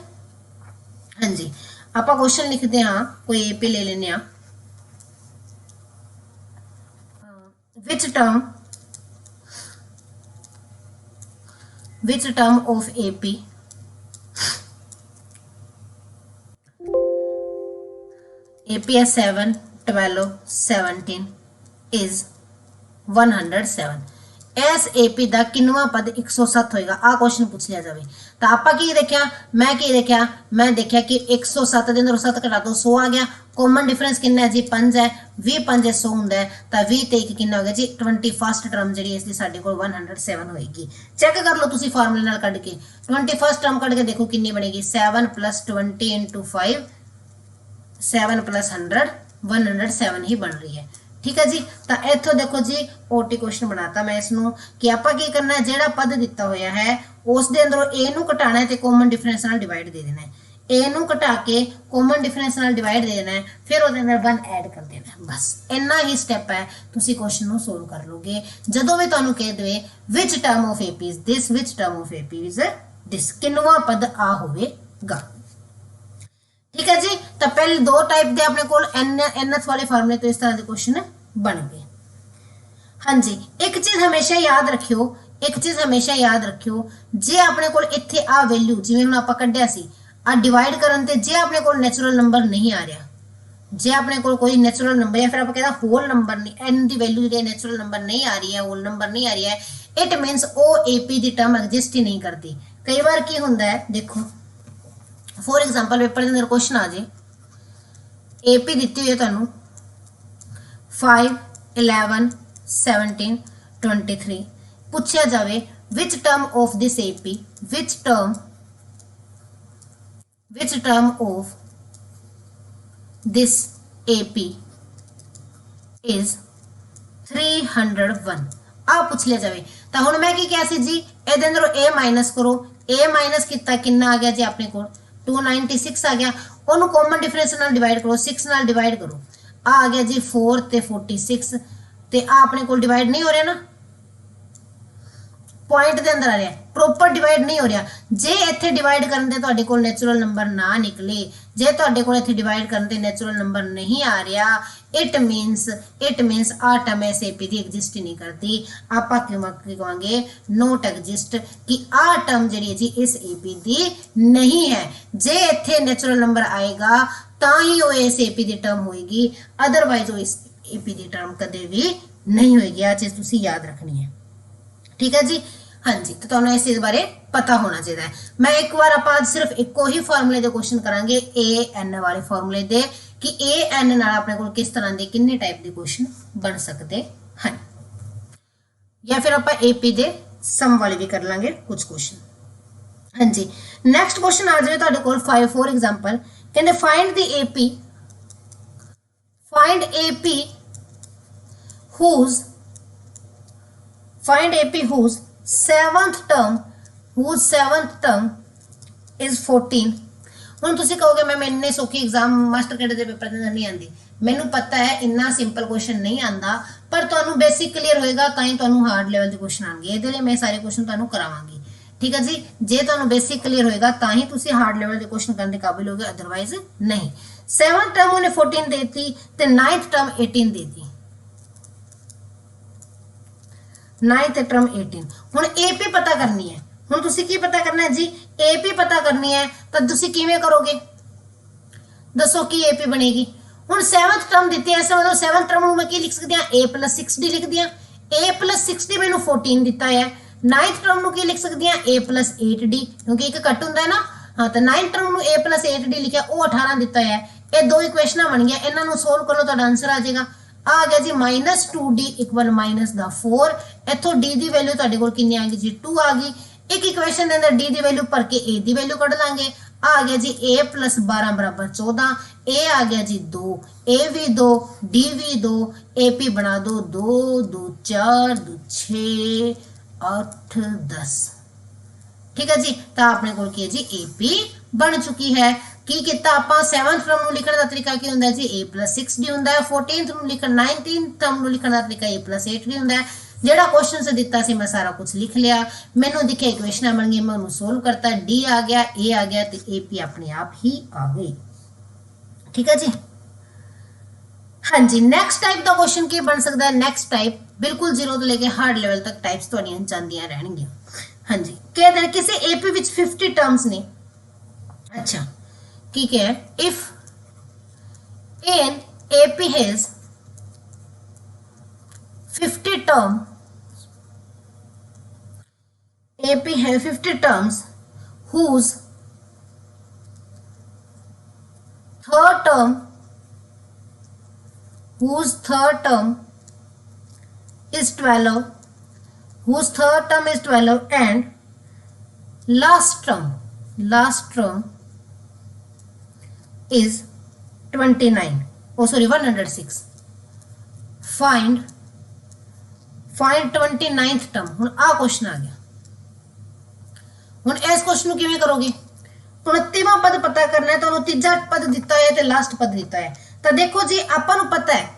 हाँ जी, आप क्वेश्चन लिखते हैं, कोई AP ले लेने। विच टर्म ऑफ AP है 7 12 17 इज 107। इस AP का किन्नवा पद 107 होएगा, आ क्वेश्चन पूछ लिया जाए तो आपा की देखा, मैं की देखा, मैं देखा कि 107 के अंदर 7 घटा दो 100 आ गया। कॉमन डिफरेंस कितना है जी 5 है, 20 5 100 होंगे तो 20 ते 1 कितना हो गया जी 21st टर्म जी इसलिए साढ़े को 107 होएगी। चेक कर लो तुसी फार्मूले नाल कढ के 21st टर्म कढ के देखो कितनी बनेगी 7 + 20 × 5 7 + 100 107 ही बन रही है। ठीक है जी, तो इथों देखो जी ओटी क्वेश्चन बनाता मैं इसनों कि आपा की करना है जेड़ा पद दिता होया है उस दे अंदरों ए नू घटाना है ते कॉमन डिफरेंस नाल डिवाइड दे देना है। ए नू घटा के कॉमन डिफरेंस नाल डिवाइड दे देना है, फिर ਉਹਦੇ अंदर 1 ऐड कर देना है। बस इन्ना ही स्टेप है, ਤੁਸੀਂ क्वेश्चन ਨੂੰ सोल्व कर लोगे। ਜਦੋਂ ਵੀ ਤੁਹਾਨੂੰ ਕਹਿ ਦੇਵੇ which term of AP is this, which term of AP is this, ਕਿੰਨਵਾ ਪਦ ਆ ਹੋਵੇਗਾ। ठीक है जी, तो पहले दो टाइप के अपने को NS वाले फार्मूले तो इस तरह के क्वेश्चन बन गए। हाँ जी, एक चीज हमेशा याद रखियो, एक चीज हमेशा याद रखियो जे अपने को इत्थे आ वैल्यू जिवें हुण आपां कढिया सी आ डिवाइड करन ते जे अपने को नेचुरल नंबर नहीं आ रहा, जे अपने को कोई नेचुरल नंबर या फिर आप कहता होल नंबर नहीं, एन दी वैल्यू जो नेचुरल नंबर नहीं आ रही है, होल नंबर नहीं आ रही है, इट मीनस ओ AP दी टर्म एग्जिस्ट ही नहीं करती। कई बार की हुंदा है देखो फॉर एग्जाम्पल पेपर के अंदर क्वेश्चन आ जाए AP दी हुई है तुहानू 5 11 17 23 पूछा जाए विच term of this AP, which term of this AP is 301 आ पूछ लिया जाए। तो हुण मैं की कहा सी जी इहदे अंदरों A माइनस करो, A माइनस कितना कितना आ गया जी अपने को 296 आ गया, ਉਹਨੂੰ कॉमन डिफरेंस नाल डिवाइड करो 6 नाल डिवाइड करो आ गया जी 4 ਤੇ 46 ਤੇ ਆ ਆਪਣੇ ਕੋਲ डिवाइड नहीं हो रहा ना, पॉइंट के अंदर आ रहा है, प्रॉपर डिवाइड नहीं हो रहा। जे इत्थे डिवाइड करन ते तुहाडे कोल नेचुरल नंबर ना निकले, जे तुहाडे कोल इत्थे डिवाइड करन ते नेचुरल नंबर नहीं आ रहा, इट मीनस आ टर्म इस AP दी एग्जिस्ट ही नहीं करती। आपां कहांगे नॉट एग्जिस्ट कि आ टर्म जिहड़ी जी इस AP दी नहीं है। जे इत्थे नेचुरल नंबर आएगा तां ही वो इस AP दी टर्म होएगी, अदरवाइज वो इस AP दी टर्म कदे भी नहीं होएगी। आ चीज तुसीं याद रखनी है। ठीक है जी, हाँ जी, तो तुहानूं इस चीज बारे पता होना चाहिए। मैं एक बार आप सिर्फ एको ही फार्मूले दे क्वेश्चन करांगे AN वाले फार्मूले दे कि AN नाल अपने कोल किस तरह के किन्ने टाइप के क्वेश्चन बन सकते हैं, या फिर आप AP दे सम वाले भी कर लांगे कुछ क्वेश्चन। हाँ जी, नैक्सट क्वेश्चन आ जाए तुहाडे कोल 5 फॉर एग्जांपल कहंदे find AP whose seventh term is 14। ਹੁਣ ਤੁਸੀਂ ਕਹੋਗੇ ਮੈਂ ਇੰਨੇ ਸੌਖੇ एग्जाम ਮਾਸਟਰ ਕੈਡਰ ਦੇ ਪੇਪਰ ਦੇ ਅੰਦਰ ਨਹੀਂ ਆਂਦੀ, ਮੈਨੂੰ ਪਤਾ ਹੈ ਇੰਨਾ ਸਿੰਪਲ ਕੁਐਸਚਨ ਨਹੀਂ ਆਂਦਾ, ਪਰ ਤੁਹਾਨੂੰ ਬੇਸਿਕ ਕਲੀਅਰ ਹੋਏਗਾ ਤਾਂ ਹੀ ਤੁਹਾਨੂੰ ਹਾਰਡ ਲੈਵਲ ਦੇ ਕੁਐਸਚਨ ਆਣਗੇ। ਇਹਦੇ ਲਈ ਮੈਂ ਸਾਰੇ ਕੁਐਸਚਨ ਤੁਹਾਨੂੰ ਕਰਾਵਾਂਗੀ। ਠੀਕ ਹੈ ਜੀ, ਜੇ ਤੁਹਾਨੂੰ ਬੇਸਿਕ ਕਲੀਅਰ ਹੋਏਗਾ ਤਾਂ ਹੀ ਤੁਸੀਂ ਹਾਰਡ ਲੈਵਲ ਦੇ ਕੁਐਸਚਨ ਕਰਨ ਦੇ ਕਾਬਿਲ ਹੋਗੇ, ਅਦਰਵਾਈਜ਼ ਨਹੀਂ। 7th ਟਰਮ ਉਹਨੇ 14 ਦੇਤੀ ਤੇ 9th ਟਰਮ 18 ਦੇਤੀ, 9th टर्म 18। ਹੁਣ AP पता करनी है, ਹੁਣ ਤੁਸੀਂ ਕੀ पता करना है जी AP पता करनी है ਤਾਂ ਤੁਸੀਂ ਕਿਵੇਂ ਕਰੋਗੇ ਦੱਸੋ ਕੀ AP ਬਣੇਗੀ। ਹੁਣ 7th टर्म ਦਿੱਤੀ ਹੈ, ਇਸ ਮਤਲਬ 7th टर्म ਨੂੰ ਮੈਂ ਕੀ ਲਿਖ ਸਕਦੀ ਹਾਂ A + 60 ਲਿਖ ਦਿਆਂ, A + 60 ਮੈਨੂੰ 14 ਦਿੱਤਾ ਹੈ। 9th टर्म ਨੂੰ ਕੀ ਲਿਖ ਸਕਦੀ ਹਾਂ A + 8D ਕਿਉਂਕਿ ਇੱਕ ਕੱਟ ਹੁੰਦਾ ਹੈ ਨਾ। हाँ तो 9th टर्म ਨੂੰ A + 8D लिखा वो 18 ਦਿੱਤਾ है। ये दो इक्वेशनां बन गया, इन्हां ਨੂੰ सोल्व कर लो तो आंसर आ जाएगा। आ गया जी -2D = -4। इथों D की वैल्यू तुहाडे कोल कितनी आ गई जी 2 आ गई। एक इक्वेशन के अंदर D की वैल्यू भर के A की वैल्यू कढ़ लांगे। आ गया जी A + 12 = 14, A आ गया जी 2, A भी 2, D भी 2, AP बना दो 2 2 4 2 6 8 10। ठीक है जी, तो अपने कोल की है जी AP बन चुकी है। की किता आपां 7th टर्म ਨੂੰ ਲਿਖਣ ਦਾ ਤਰੀਕਾ ਕੀ ਹੁੰਦਾ ਜੀ A + 6D ਹੁੰਦਾ ਹੈ। 14th ਨੂੰ ਲਿਖਣ 19th ਟਰਮ ਨੂੰ ਲਿਖਣ ਦਾ ਤਰੀਕਾ A + 8D ਹੁੰਦਾ ਹੈ। ਜਿਹੜਾ क्वेश्चन से ਦਿੱਤਾ ਸੀ ਮੈਂ ਸਾਰਾ ਕੁਝ ਲਿਖ ਲਿਆ, ਮੈਨੂੰ ਦਿਖੇ ਇਕੁਏਸ਼ਨਾਂ ਬਣ ਗਈ, ਮੈਂ ਉਹਨੂੰ ਸੋਲਵ ਕਰਤਾ, D ਆ ਗਿਆ A ਆ ਗਿਆ ਤੇ AP ਆਪਣੇ ਆਪ ਹੀ ਆ ਗਈ। ਠੀਕ ਹੈ ਜੀ, हाँ जी। नैक्सट टाइप का क्वेश्चन की बन सकता है, नैक्सट टाइप बिल्कुल 0 तो लेके हार्ड लेवल तक टाइप्स तुहाडियां जांदियां रहणगियां। हाँ जी, कहते हैं किसी AP विच 50 टर्म्स ने। अच्छा ठीक है, if an AP has 50 term AP have 50 terms whose third term is 12, and last term is 29. Oh sorry, 106. Find 29th term। ਹੁਣ ਆ क्वेश्चन आ गया। ਹੁਣ ਇਸ क्वेश्चन ਨੂੰ ਕਿਵੇਂ ਕਰੋਗੇ? 29ਵਾਂ ਪਦ ਪਤਾ ਕਰਨਾ ਹੈ, ਤੁਹਾਨੂੰ ਤੀਜਾ ਪਦ ਦਿੱਤਾ ਹੈ ਤੇ ਲਾਸਟ ਪਦ ਦਿੱਤਾ ਹੈ। ਤਾਂ ਦੇਖੋ ਜੀ ਆਪਾਂ ਨੂੰ ਪਤਾ ਹੈ,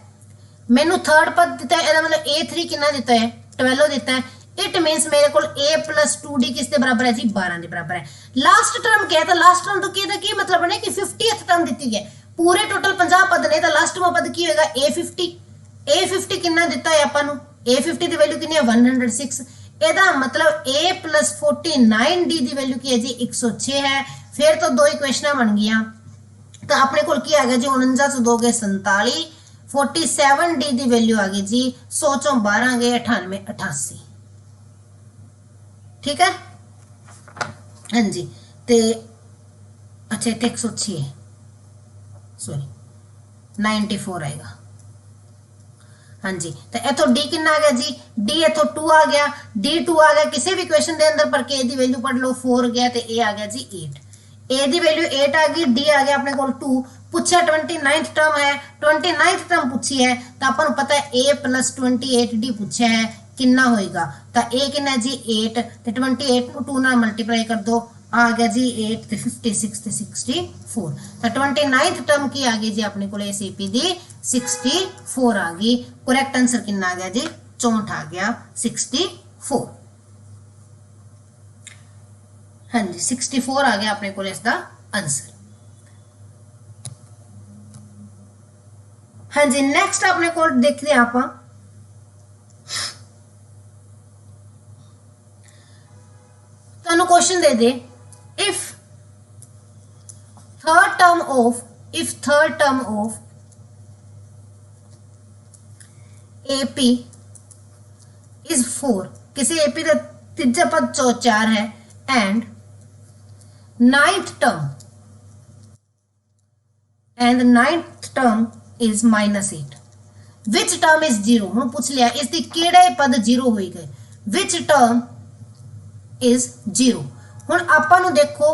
ਮੈਨੂੰ ਥਰਡ ਪਦ ਦਿੱਤਾ ਹੈ, ਇਹਦਾ ਮਤਲਬ A3 ਕਿੰਨਾ ਦਿੱਤਾ ਹੈ? 12 ਦਿੱਤਾ ਹੈ। इट मीन्स मेरे को A + 2D किस के बराबर है जी? 12 के बराबर है। लास्ट टर्म क्या है? तो लास्ट टर्म तो की मतलब है कि 50th टर्म दी है। पूरे टोटल 50 पद ने, तो लास्ट में पद की होगा A50 कितना दिता है अपन A50 की वैल्यू कितनी है? 106। ਇਹਦਾ मतलब A + 49D की वैल्यू की है जी? 106 है। फिर तो दो इक्वेशनां बन गई। तो अपने को आ गया जी 49 से 2 गए 47, 47D की वैल्यू आ गई जी 100 चों 12 गए 98, 88। ठीक है हाँ जी। ते अच्छा इतने 106 है, सॉरी 94 आएगा। हाँ जी। तो इथों डी कितना आ गया जी? डी इथों 2 आ गया, D2 आ गया। किसी भी क्वेश्चन के अंदर पर के दी वैल्यू पढ़ लो 4 गया, तो ए आ गया जी 8। ए दी वैल्यू 8 आ गई, डी आ गया अपने को 2। पूछा 29th टर्म है, 29th टर्म पूछी है, तो अपन पता है A + 28D पूछा है कितना होएगा। तो A कितना जी 8, तो 28 को 2 नाल मल्टीप्लाई कर दो, आ गया जी 8 ते 56 ते 64। तो 29th टर्म की आ गई जी अपने को AP दी 64 आ गई। करेक्ट आंसर कितना आ गया जी? 64 आ गया, 64। हाँ जी 64 आ गया अपने को इसका आंसर। हाँ जी नेक्स्ट अपने को देखते हैं आप question they they, if third term of AP is 4, किसी AP का तीजा पद 4 है, and ninth term is -8, which term is 0? हम पूछ लिया इसकी केड़ा पद 0 होई गए, which term is 0। हुण आपां नूं देखो,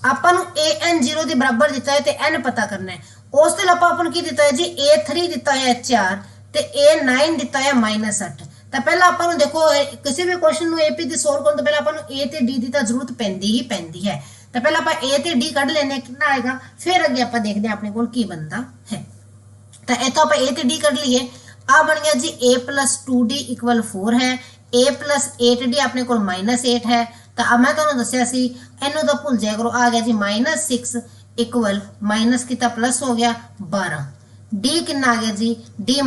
आपां नूं an 0 के बराबर दिता है, तो n पता करना है। उस तो आपां की दिता है जी A3 दिता है 4, तो A9 दिता है -8। तो पहला आपां नूं देखो किसी भी क्वेश्चन नूं AP दी सोल्व करन तो पहला आपां नूं A ते D दी तां जरूरत पैंदी है। तो पहला आपां A ते D कढ लेने, कितना आएगा, फिर अगे आपां देखदे हां अपने कोल की बनदा है। तो इत्थों आपां A ते D कढ लईए, आ बन गया जी A + 2D = 4 है, A + 8D अपने को -8 है। तो अब मैं तुहानूं दस्सिया सी, इनू तो भुल जाया करो, आ गया जी -6 इक्वल माइनस किता प्लस हो गया 12। डी कितना आ गया जी? D -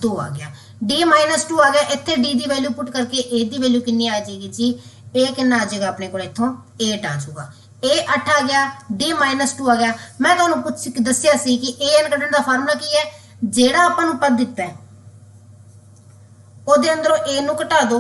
2 आ गया, D - 2 आ गया। इत्थे D की वैल्यू पुट करके A की वैल्यू कितनी आ जाएगी जी? A कितना आ जाएगा अपने को इत्थों 8 आ जाऊगा। A 8 आ गया, D - 2 आ गया। मैं तुहानूं पुछ दस्सिया सी कि AN कढण दा फार्मूला की है, जेड़ा आपां नूं पद दिता है ਉਹਦੇ ਅੰਦਰੋਂ A ਨੂੰ ਘਟਾ ਦੋ।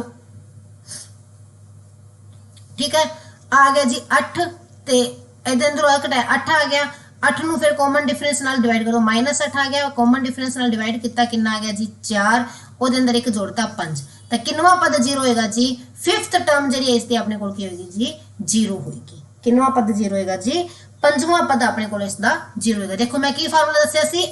ठीक है आ गया जी 8, ਤੇ ਇਹਦੇ ਅੰਦਰੋਂ ਆ ਘਟਾਇਆ 8 ਆ ਗਿਆ। 8 ਨੂੰ ਫਿਰ ਕਾਮਨ ਡਿਫਰੈਂਸ ਨਾਲ ਡਿਵਾਈਡ ਕਰੋ, -8 ਆ ਗਿਆ, ਕਾਮਨ ਡਿਫਰੈਂਸ ਨਾਲ ਡਿਵਾਈਡ ਕੀਤਾ ਕਿੰਨਾ ਆ ਗਿਆ ਜੀ 4, ਉਹਦੇ ਅੰਦਰ ਇੱਕ ਜੋੜਤਾ 5। ਤਾਂ ਕਿੰਨਵਾਂ ਪਦ 0 ਹੋਏਗਾ ਜੀ? 5th ਟਰਮ ਜਿਹੜੀ ਹੈ ਇਸ ਤੇ ਆਪਣੇ ਕੋਲ ਕੀ ਹੋਏਗੀ ਜੀ? 0 ਹੋਏਗੀ। ਕਿੰਨਵਾਂ ਪਦ 0 ਹੋਏਗਾ ਜੀ? 5ਵਾਂ ਪਦ ਆਪਣੇ ਕੋਲ ਇਸ ਦਾ 0 ਹੋਏਗਾ। ਦੇਖੋ ਮੈਂ ਕੀ ਫਾਰਮੂਲਾ ਦੱਸਿਆ ਸੀ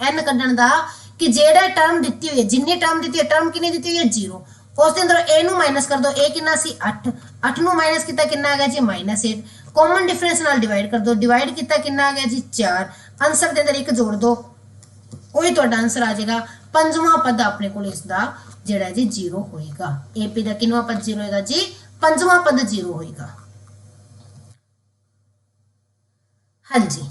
n ਕੱਢਣ ਦਾ, कि जेड़ा टर्म दी हुई है, जिन्नी टर्म दी है, टर्म कितनी दी हुई है 0, उस अंदर ए नू माइनस कर दो, ए कितना सी 8, 8 नू माइनस किया कितना आ गया जी -8, कॉमन डिफरेंस नाल डिवाइड कर दो, डिवाइड किया कितना आ गया जी 4, आंसर के अंदर एक जोड़ दो, वही तुहाडा आंसर आ जाएगा। 5वां पद अपने को इसका जेड़ा जी 0 होएगा। AP का किनवां पद 0 होएगा जी? 5वां पद 0 होएगा। हाँ जी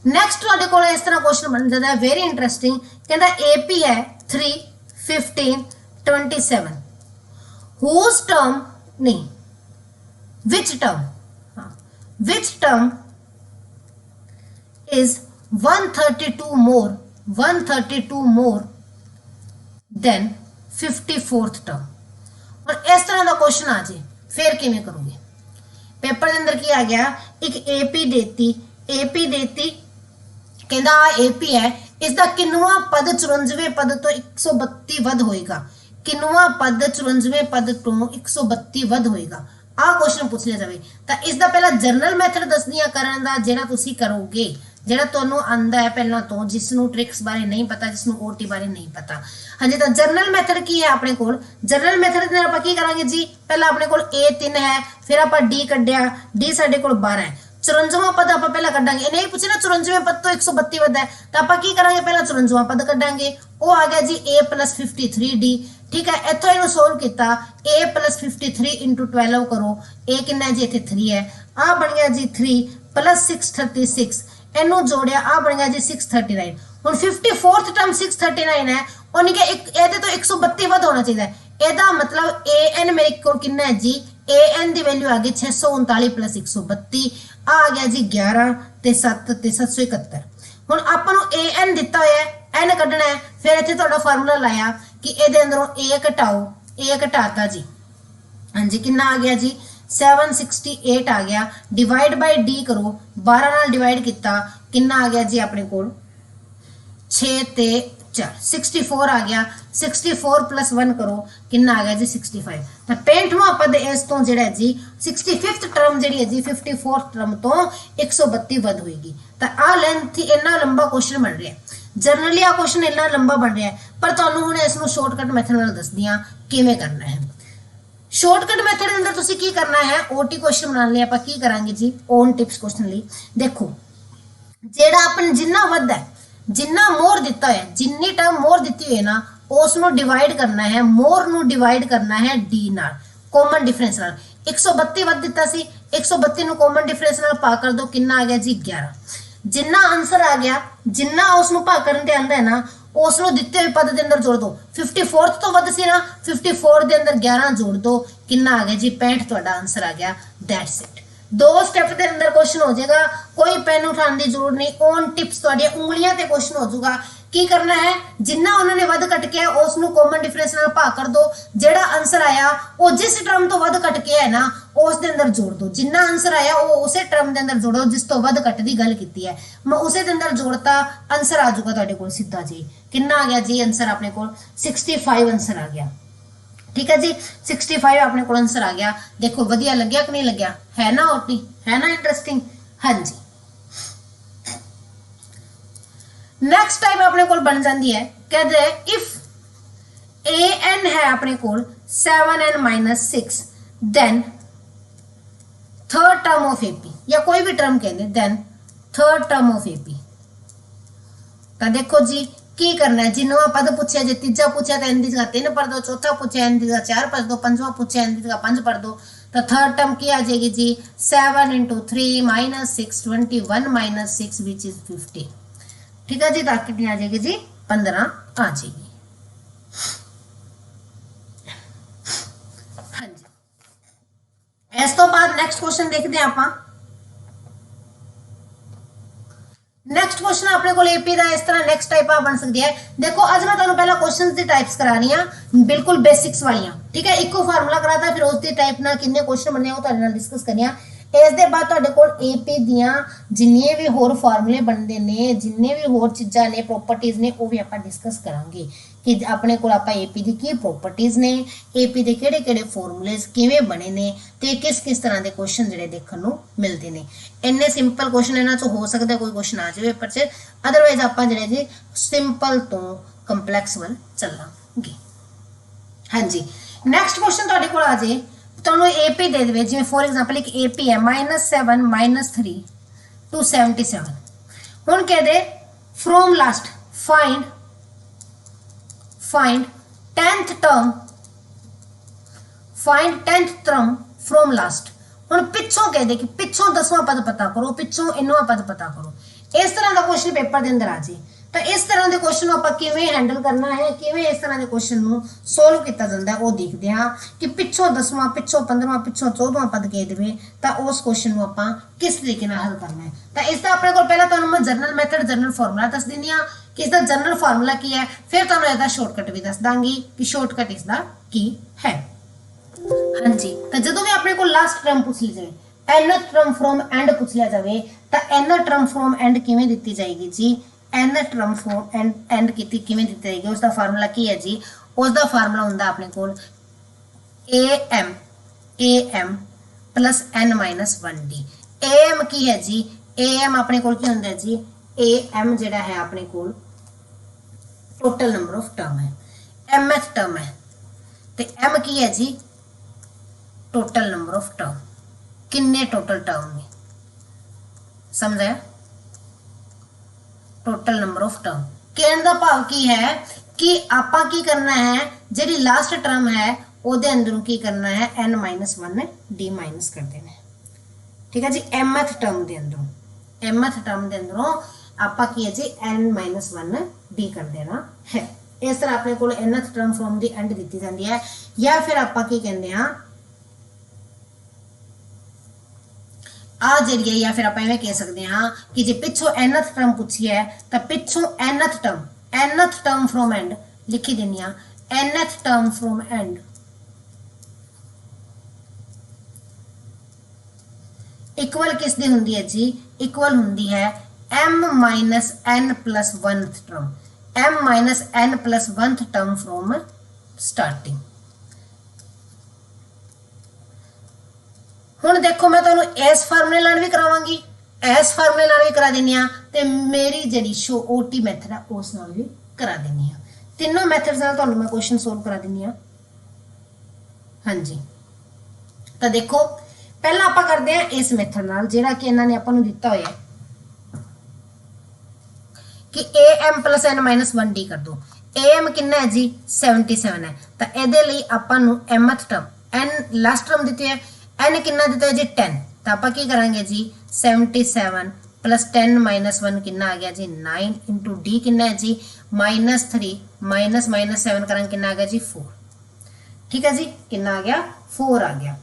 नैक्सट तुहाडे कोल इस तरह क्वेश्चन बन जाता है, वेरी इंटरेस्टिंग। कहता AP है 3, 15, 27, whose term नहीं, which term is 132 more than 54th term। और हुण इस तरह का क्वेश्चन आ जाए फिर किवें करोगे? पेपर के अंदर की आ गया, एक AP देती कहंदा आ AP है, इसका किन्नवा पद 54वें पद तो 132 वध होएगा, किन्नवा पद 54वें पद तो 132 वध होएगा। आ क्वेश्चन पूछ लिया जाए तो इसका पहला जनरल मैथड दस दियां करन दा जेड़ा तुसी करोगे, जेड़ा तुहानू आंदा है पहला तो, जिसनू ट्रिक्स बारे नहीं पता, जिसनू OT बारे नहीं पता। हाँ जी, तो जनरल मैथड की है अपने कोल? जनरल मैथड दे आपां की करांगे जी, पहला अपने कोल A 3 है, फिर आपां D कड्ढिया, D साडे कोल 12 है, 54वां पद आपां पहला कड्डांगे। इन्हें पूछे ना 54वें पद तो 132 वध है, तो आपां की करांगे, पहला 54वां पद कड्डांगे, वो आ गया जी A + 53D। ठीक है, इथों इन्हू सोल्व किया, A + 53 × 12 करो, A कितना जी, इत्थे 3 है, आ बन गया जी 3 + 636, इनू जोड़िया आ बन गया जी 639। हुण 54th टर्म 639 है, उन्हें क्या एक तो 132 वध होना चाहिए, एदा मतलब AN मेरे को कितना है जी, AN दी वैल्यू आ गई 639 + 132, आ गया जी 11 ते 7 ते 771। हुण आपां नू AN दिता होया है, N कढना है, फिर इत्थे तुहाडा फार्मूला लाया कि इहदे अंदरों A घटाओ, A घटाता जी, हाँ जी कितना आ गया जी 768 आ गया, डिवाइड बाय D करो, 12 नाल डिवाइड किया, कितना आ गया जी अपने कोल 6 ते 4 64 आ गया, 64 + 1 करो, कितना आ गया जी 65। तो 65वां पद इस तो जिहड़ा जी 65th टर्म जिहड़ी है जी 54th टर्म तो 132 वध होएगी। तो आ लेंथ इन्ना लंबा क्वेश्चन बन रहा है, जनरली आ क्वेश्चन इन्ना लंबा बन रहा है, पर तुहानू हुण इसनू शॉर्टकट मैथड नाल दसदी हां किवें करना है। शॉर्टकट मैथड के अंदर तुसीं की करना है, OT क्वेश्चन बनाने लिए आपां की करांगे जी, ओन टिप्स क्वेश्चन लिए देखो, जेड़ा अपन जिन्ना वध है, जिन्ना मोर दिता है, जिन्नी टर्म मोर दी हुई है ना, उसनू डिवाइड करना है, मोर नू डिवाइड करना है D नाल, कॉमन डिफरेंस नाल। 132 वध दिता सी, 132 नू कॉमन डिफरेंस नाल पा कर दो, कितना आ गया जी 11। जिन्ना आंसर आ गया, जिन्ना उसनू पा करन ते आंदा है ना, उसनू दिते हुए पद के अंदर जोड़ दो, 54th तो वध सी ना, 54 के अंदर 11 जोड़ दो, कितना आ गया जी 65, तुहाडा आंसर आ गया। दैट्स इट, 2 स्टेप के अंदर क्वेश्चन हो जाएगा, कोई पेन उठाने की जरूरत नहीं, ऑन टिप्स तुहाडी उंगलियां ते क्वेश्चन हो जाऊगा। की करना है, जिन्ना उन्होंने वध कट के उसनू कॉमन डिफरेंस नाल भाग कर दो, जेड़ा आंसर आया वो जिस टर्म तो वध कट के है ना उस दे अंदर जोड़ दो, जिन्ना आंसर आया वो उसे टर्म दे अंदर जोड़ो जिस तो वध कट दी गल कीती है, मैं उसे दे अंदर जोड़ता, आंसर आ जाऊगा तुहाडे कोल सीधा जी। कितना आ गया जी आंसर अपने कोल 65 आंसर आ गया। ठीक है जी, 65 अपने को आंसर आ गया। देखो वधिया लग्या कि नहीं लग्या, है ना OT, है ना इंटरेस्टिंग। हाँ जी, नेक्स्ट टाइम अपने को बन जाती है, कहते इफ AN है अपने को 7n - 6 then third term of AP, या कोई भी टर्म कहते then third term of AP। तो देखो जी की करना है, जिन्होंने पद पूछा, जो तीजा पूछा तो एन दी जगह 3 पढ़ दो, चौथा पूछा एन दी जगह 4 पढ़ दो, पंजवा पूछा एन दी जगह 5 पढ़ दो। तो थर्ड टर्म की आ जाएगी जी 7 × 3 - 6 21 - 6 विच इज 50। ठीक है जी, तो कितनी आ जाएगी जी 15 आ जाएगी। हाँ जी, इस तो बाद नेक्स्ट क्वेश्चन देखते हैं आप। नेक्स्ट क्वेश्चन अपने को AP का इस तरह नेक्स्ट टाइप बन सकती है। देखो आज मैं तुहानू पहला क्वेश्चन दी टाइप्स करा रही हां, बिल्कुल बेसिक्स वाली। ठीक है, इको फार्मूला कराता फिर उसकी टाइप ना किन्ने क्वेश्चन बनने वो तुहाडे नाल डिस्कस करनी। इस दे बाद तुहाडे कोल AP दियां जिन्ने भी होर फार्मूले बनते हैं, जिन्ने भी होर चीज़ां ने, प्रॉपर्टीज ने, वो भी आपां डिस्कस करांगे कि अपने कोल आपां AP दी की प्रॉपर्टीज ने, AP दे किहड़े-किहड़े फार्मूलेज किवें बने ने ते किस तरह के क्वेश्चन जिहड़े देखण नूं मिलदे ने। इन्ने सिंपल क्वेश्चन इन्हां चों हो सकदा कोई क्वेश्चन आ जाए पेपर च, अदरवाइज आपां जिहड़े जी सिंपल तो कंपलैक्स वल चलांगे। हाँ जी, नैक्सट क्वेश्चन तुहाडे कोल आ जाए, तुहानूं AP दे देवे, जिवें फॉर एग्जांपल एक AP है -7 - 3 277। हुण कह दे from last find 10th term, find 10th term from last. हुण पिछों कह दे कि पिछों 10वां पद पता करो, पिछों 9वां पद पता करो। इस तरह का क्वेश्चन पेपर के अंदर आ जाए, तो इस तरह के क्वेश्चन आप किवें हैंडल करना है, किवें इस तरह के क्वेश्चन नूं सोल्व किया जाता है, वो देखते हैं कि पिछों 10वां, पिछों 15वां, पिछों 14वां पद कह देवे तो उस क्वेश्चन नूं आपां किस तरीके नाल हल करना है। तो इसका अपने को पहला तुहानूं मैं जनरल मैथड, जनरल फार्मूला दस दिंदी हां कि इसका जनरल फार्मूला की है, फिर तुहानूं इसका शॉर्टकट भी दस दांगी कि शॉर्टकट इसका की है। हाँ जी, तो जो भी अपने को लास्ट टर्म पूछ ली जाए, nth टर्म फ्रॉम एंड पूछ लिया जाए, तो nth टर्म फ्रॉम एंड किवें दी जाएगी जी? nth टर्म फ्रॉम एंड की किवें दी जाएगी? उसका फार्मूला की है जी? उसका फार्मूला हुंदा अपने को am plus n minus 1d। am की है जी? am अपने को की हुंदा है जी? am जिहड़ा है अपने को टोटल नंबर ऑफ टर्म है, mth टर्म है, तो m की है जी? Total number of term. किन्ने टोटल टर्म ने, समझा? टोटल नंबर ऑफ टर्म कहने का भाव की है कि आपा की करना है, जी लास्ट टर्म है ਉਹਦੇ अंदरों की करना है n माइनस 1 d माइनस कर देना है। ठीक है जी, mth टर्म के अंदरों, mth टर्म के अंदरों आपा की है जी n माइनस 1 d कर देना है। इस तरह अपने को nth term from the and the जाती है, या फिर आपा की कहते हैं आ जी है, या फिर आप कह सकते हैं कि जो पिछों nth टर्म पूछी है तो पिछों nth टर्म फ्रॉम एंड लिखी देनी है, nth term from and equal किस दी हुंदी है जी? इक्वल हुंदी है m minus n plus 1th term, m minus n plus 1th term from starting. हुण देखो मैं तुहानू इस फार्मूले नाल भी करावांगी, इस फार्मूले नाल भी करा देनी आ, ते मेरी जिहड़ी शो ओटी मैथड है उस नाल भी करा देनी आ। तीनों मैथड्स नाल तुहानू मैं क्वेश्चन सोल्व करा देनी आ। हाँ जी, तो देखो पहला आपां करदे हैं इस मैथड नाल, जिहड़ा कि इन्हां ने आपां नू दित्ता होया कि am plus n minus 1d कर दो। am कितना है जी? 77 है, तो इहदे लई आपां नू mth term n last term दित्ती है, n कितना दिता है जी? 10। तो आप की करेंगे जी? 77 प्लस 10 माइनस 1 कितना आ गया जी? 9 इंटू डी कितना है जी? माइनस 3 माइनस माइनस 7 करेंगे कितना आ गया जी? 4। ठीक है जी, कितना आ गया? 4 आ गया।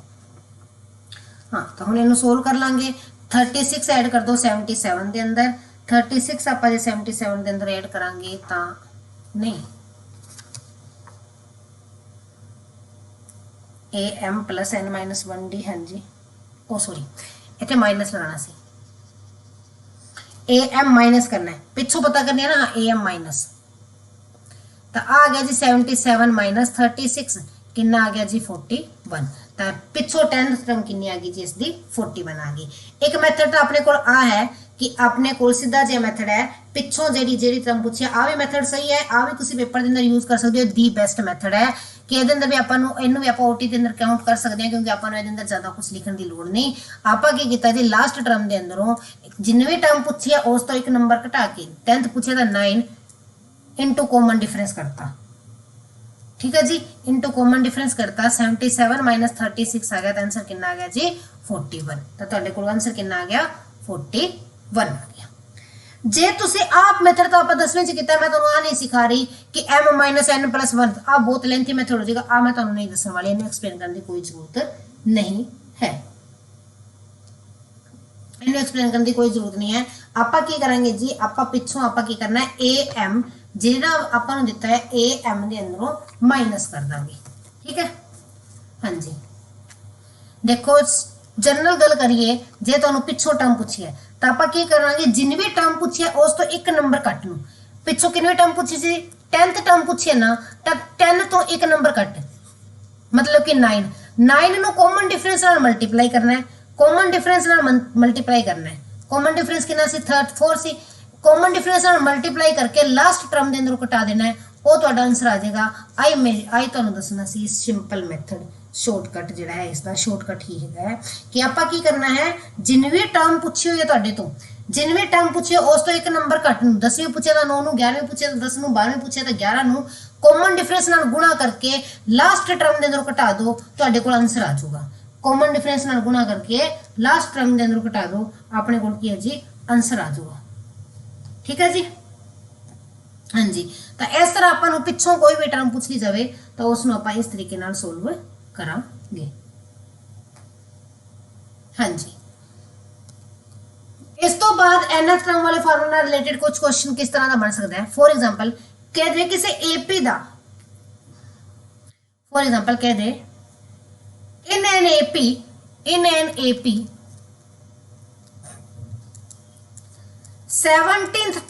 हाँ, तो हम इन्हें सोल्व कर लांगे। 36 ऐड कर दो 77 के अंदर, 36 आप 77 के अंदर ऐड करांगे तो नहीं, am plus n minus 1d। हाँ जी, ओ सॉरी इतने माइनस लगाना सी, am माइनस करना है, पिछों पता करनी है ना, am माइनस, तो आ गया जी 77 माइनस 36 कितना आ गया जी? 41। तो पिछों 10th टर्म कितनी आ गई जी? इसकी 41 आ गई। एक मैथड तो अपने को आ है कि अपने को सीधा जिहा मैथड है, पिछों जी टर्म पूछी आ भी मैथड सही है, आ भी तुम पेपर के अंदर यूज कर सकते हो, दी बेस्ट मैथड है कि ये अंदर भी आपको भी आप ओटी के अंदर काउंट कर सकते हैं, क्योंकि आपको ये अंदर ज्यादा कुछ लिखने की लोड़ नहीं। आप की किया जी? लास्ट टर्म के अंदरों जिन्हें टर्म पूछी है उस तो एक नंबर घटा के 10th पूछे तो 9 इंटू कॉमन डिफरेंस करता। ठीक है जी, इंटू कॉमन डिफरेंस करता, 77 माइनस 36 आ गया, तो आंसर कितना आ गया जी? 41। तो तुहाडे कोल आंसर कितना आ गया? 41 आ गया। जे तुसी आप मेथड तो आप 10वीं च कीता, मैं तुहानू आ नहीं सिखा रही कि m माइनस n प्लस 1, आ बहुत लेंथी मेथड हो जाएगा, आ मैं तुहानू नहीं दसण वाली, इन्हें एक्सप्लेन करने की कोई जरूरत नहीं है, इन्हें एक्सप्लेन करने की कोई जरूरत नहीं है। आप की करेंगे जी? आप पिछों आप की करना है am जिहड़ा आपां नूं दिता है am दे अंदरों माइनस कर देंगे। ठीक है, हाँ जी, देखो जनरल गल करिए, जे तुहानूं पिछों टर्म पूछी है तो आप की करांगे? जिन्हें भी टर्म पूछी है उस तो एक नंबर कट लूं। पिछों कितनी टर्म पूछी सी? 10th टर्म पूछी है ना, तो 10 तो एक नंबर कट, मतलब कि 9 नूं कॉमन डिफरेंस नाल मल्टीप्लाई करना है, कॉमन डिफरेंस नाल मल्टीप्लाई करना है। कॉमन डिफरेंस कितना सी? 4 सी। कॉमन डिफरेंस नाल मल्टीप्लाई करके लास्ट टर्म के अंदर घटा देना है, वो तुहाडा आंसर आ जाएगा। आई तुहानूं दसना सी सिंपल मैथड, शॉर्टकट जिहड़ा है इसका शॉर्टकट ही है कि आपां की करना है? जिन्हें भी टर्म पूछी हुई है तुहाडे तो, जिन्हें भी टर्म पूछी है उस तो एक नंबर घट नूं, 10वीं पूछे तो 9 नूं, 11वीं पूछे तो 10 नूं, 12वीं पूछे तो 11 नूं, कॉमन डिफरेंस नाल गुणा करके लास्ट टर्म के अंदर घटा दो, तुहाडे कोल आंसर आ जाऊगा। कॉमन डिफरेंस नाल गुणा करके लास्ट टर्म के अंदर घटा दो, अपने कोल की है जी? आंसर आ जाऊगा। ठीक है जी, हाँ जी, तो इस तरह आपां नूं पिछों कोई भी टर्म पूछ ली जाए तो उसनूं आपां इस तरीके नाल सोल्व करांगे। हाँ जी, इस तो बाद nth टर्म वाले फार्मूला रिलेटेड कुछ क्वेश्चन किस तरह का बन सकता है? फॉर एग्जांपल कह दे किसी एपी दा, फॉर एग्जांपल कह दे an AP 17th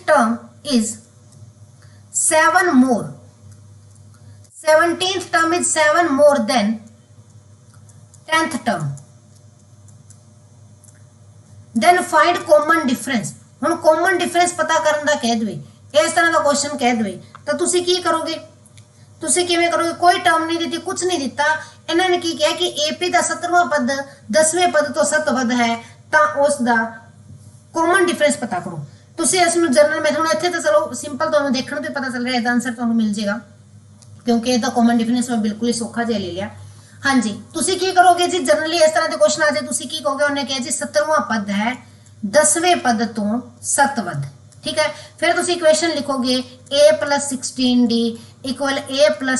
term is 7 more. 17th term is 7 more than 10th term. Then find common difference. ਹੁਣ common difference ਪਤਾ ਕਰਨ ਦਾ ਕਹਿ ਦਵੇ, ਇਸ ਤਰ੍ਹਾਂ ਦਾ ਕੁਐਸਚਨ ਕਹਿ ਦਵੇ ਤਾਂ ਤੁਸੀਂ ਕੀ ਕਰੋਗੇ? ਤੁਸੀਂ ਕਿਵੇਂ ਕਰੋਗੇ? ਕੋਈ ਟਰਮ ਨਹੀਂ ਦਿੱਤੀ, ਕੁਝ ਨਹੀਂ ਦਿੱਤਾ, ਇਹਨਾਂ ਨੇ ਕੀ ਕਿਹਾ ਕਿ AP ਦਾ 17ਵਾਂ ਪਦ 10ਵੇਂ ਪਦ ਤੋਂ 7 ਵੱਧ ਹੈ ਤਾਂ ਉਸ ਦਾ common difference ਪਤਾ ਕਰੋ। ਤੁਸੀਂ ਇਸ ਨੂੰ ਜਨਰਲ ਮੈਥਡ, ਹੁਣ ਇੱਥੇ ਤਾਂ ਚਲੋ ਸਿੰਪਲ ਤੁਹਾਨੂੰ ਦੇਖਣ ਤੋਂ ਪਤਾ ਚੱਲ ਰਿਹਾ ਇਹਦਾ ਆਨਸਰ ਤੁਹਾਨੂੰ ਮਿਲ ਜਾਏਗਾ ਕਿਉਂਕਿ ਇਹਦਾ common difference ਮੈਂ ਬਿਲਕੁਲ ਹੀ ਸੌਖਾ ਜਿਹਾ ਲੈ ਲਿਆ। ਹਾਂਜੀ, ਤੁਸੀਂ ਕੀ ਕਰੋਗੇ ਜੀ? ਜਨਰਲੀ ਇਸ ਤਰ੍ਹਾਂ ਦੇ ਕੁਐਸਚਨ ਆ ਜਾਏ ਤੁਸੀਂ ਕੀ ਕਹੋਗੇ? ਉਹਨੇ ਕਿਹਾ ਜੀ 17ਵਾਂ ਪਦ ਹੈ 10ਵੇਂ ਪਦ ਤੋਂ 7 ਵੱਧ, ਠੀਕ ਹੈ। ਫਿਰ ਤੁਸੀਂ ਇਕੁਏਸ਼ਨ ਲਿਖੋਗੇ a + 16d = a +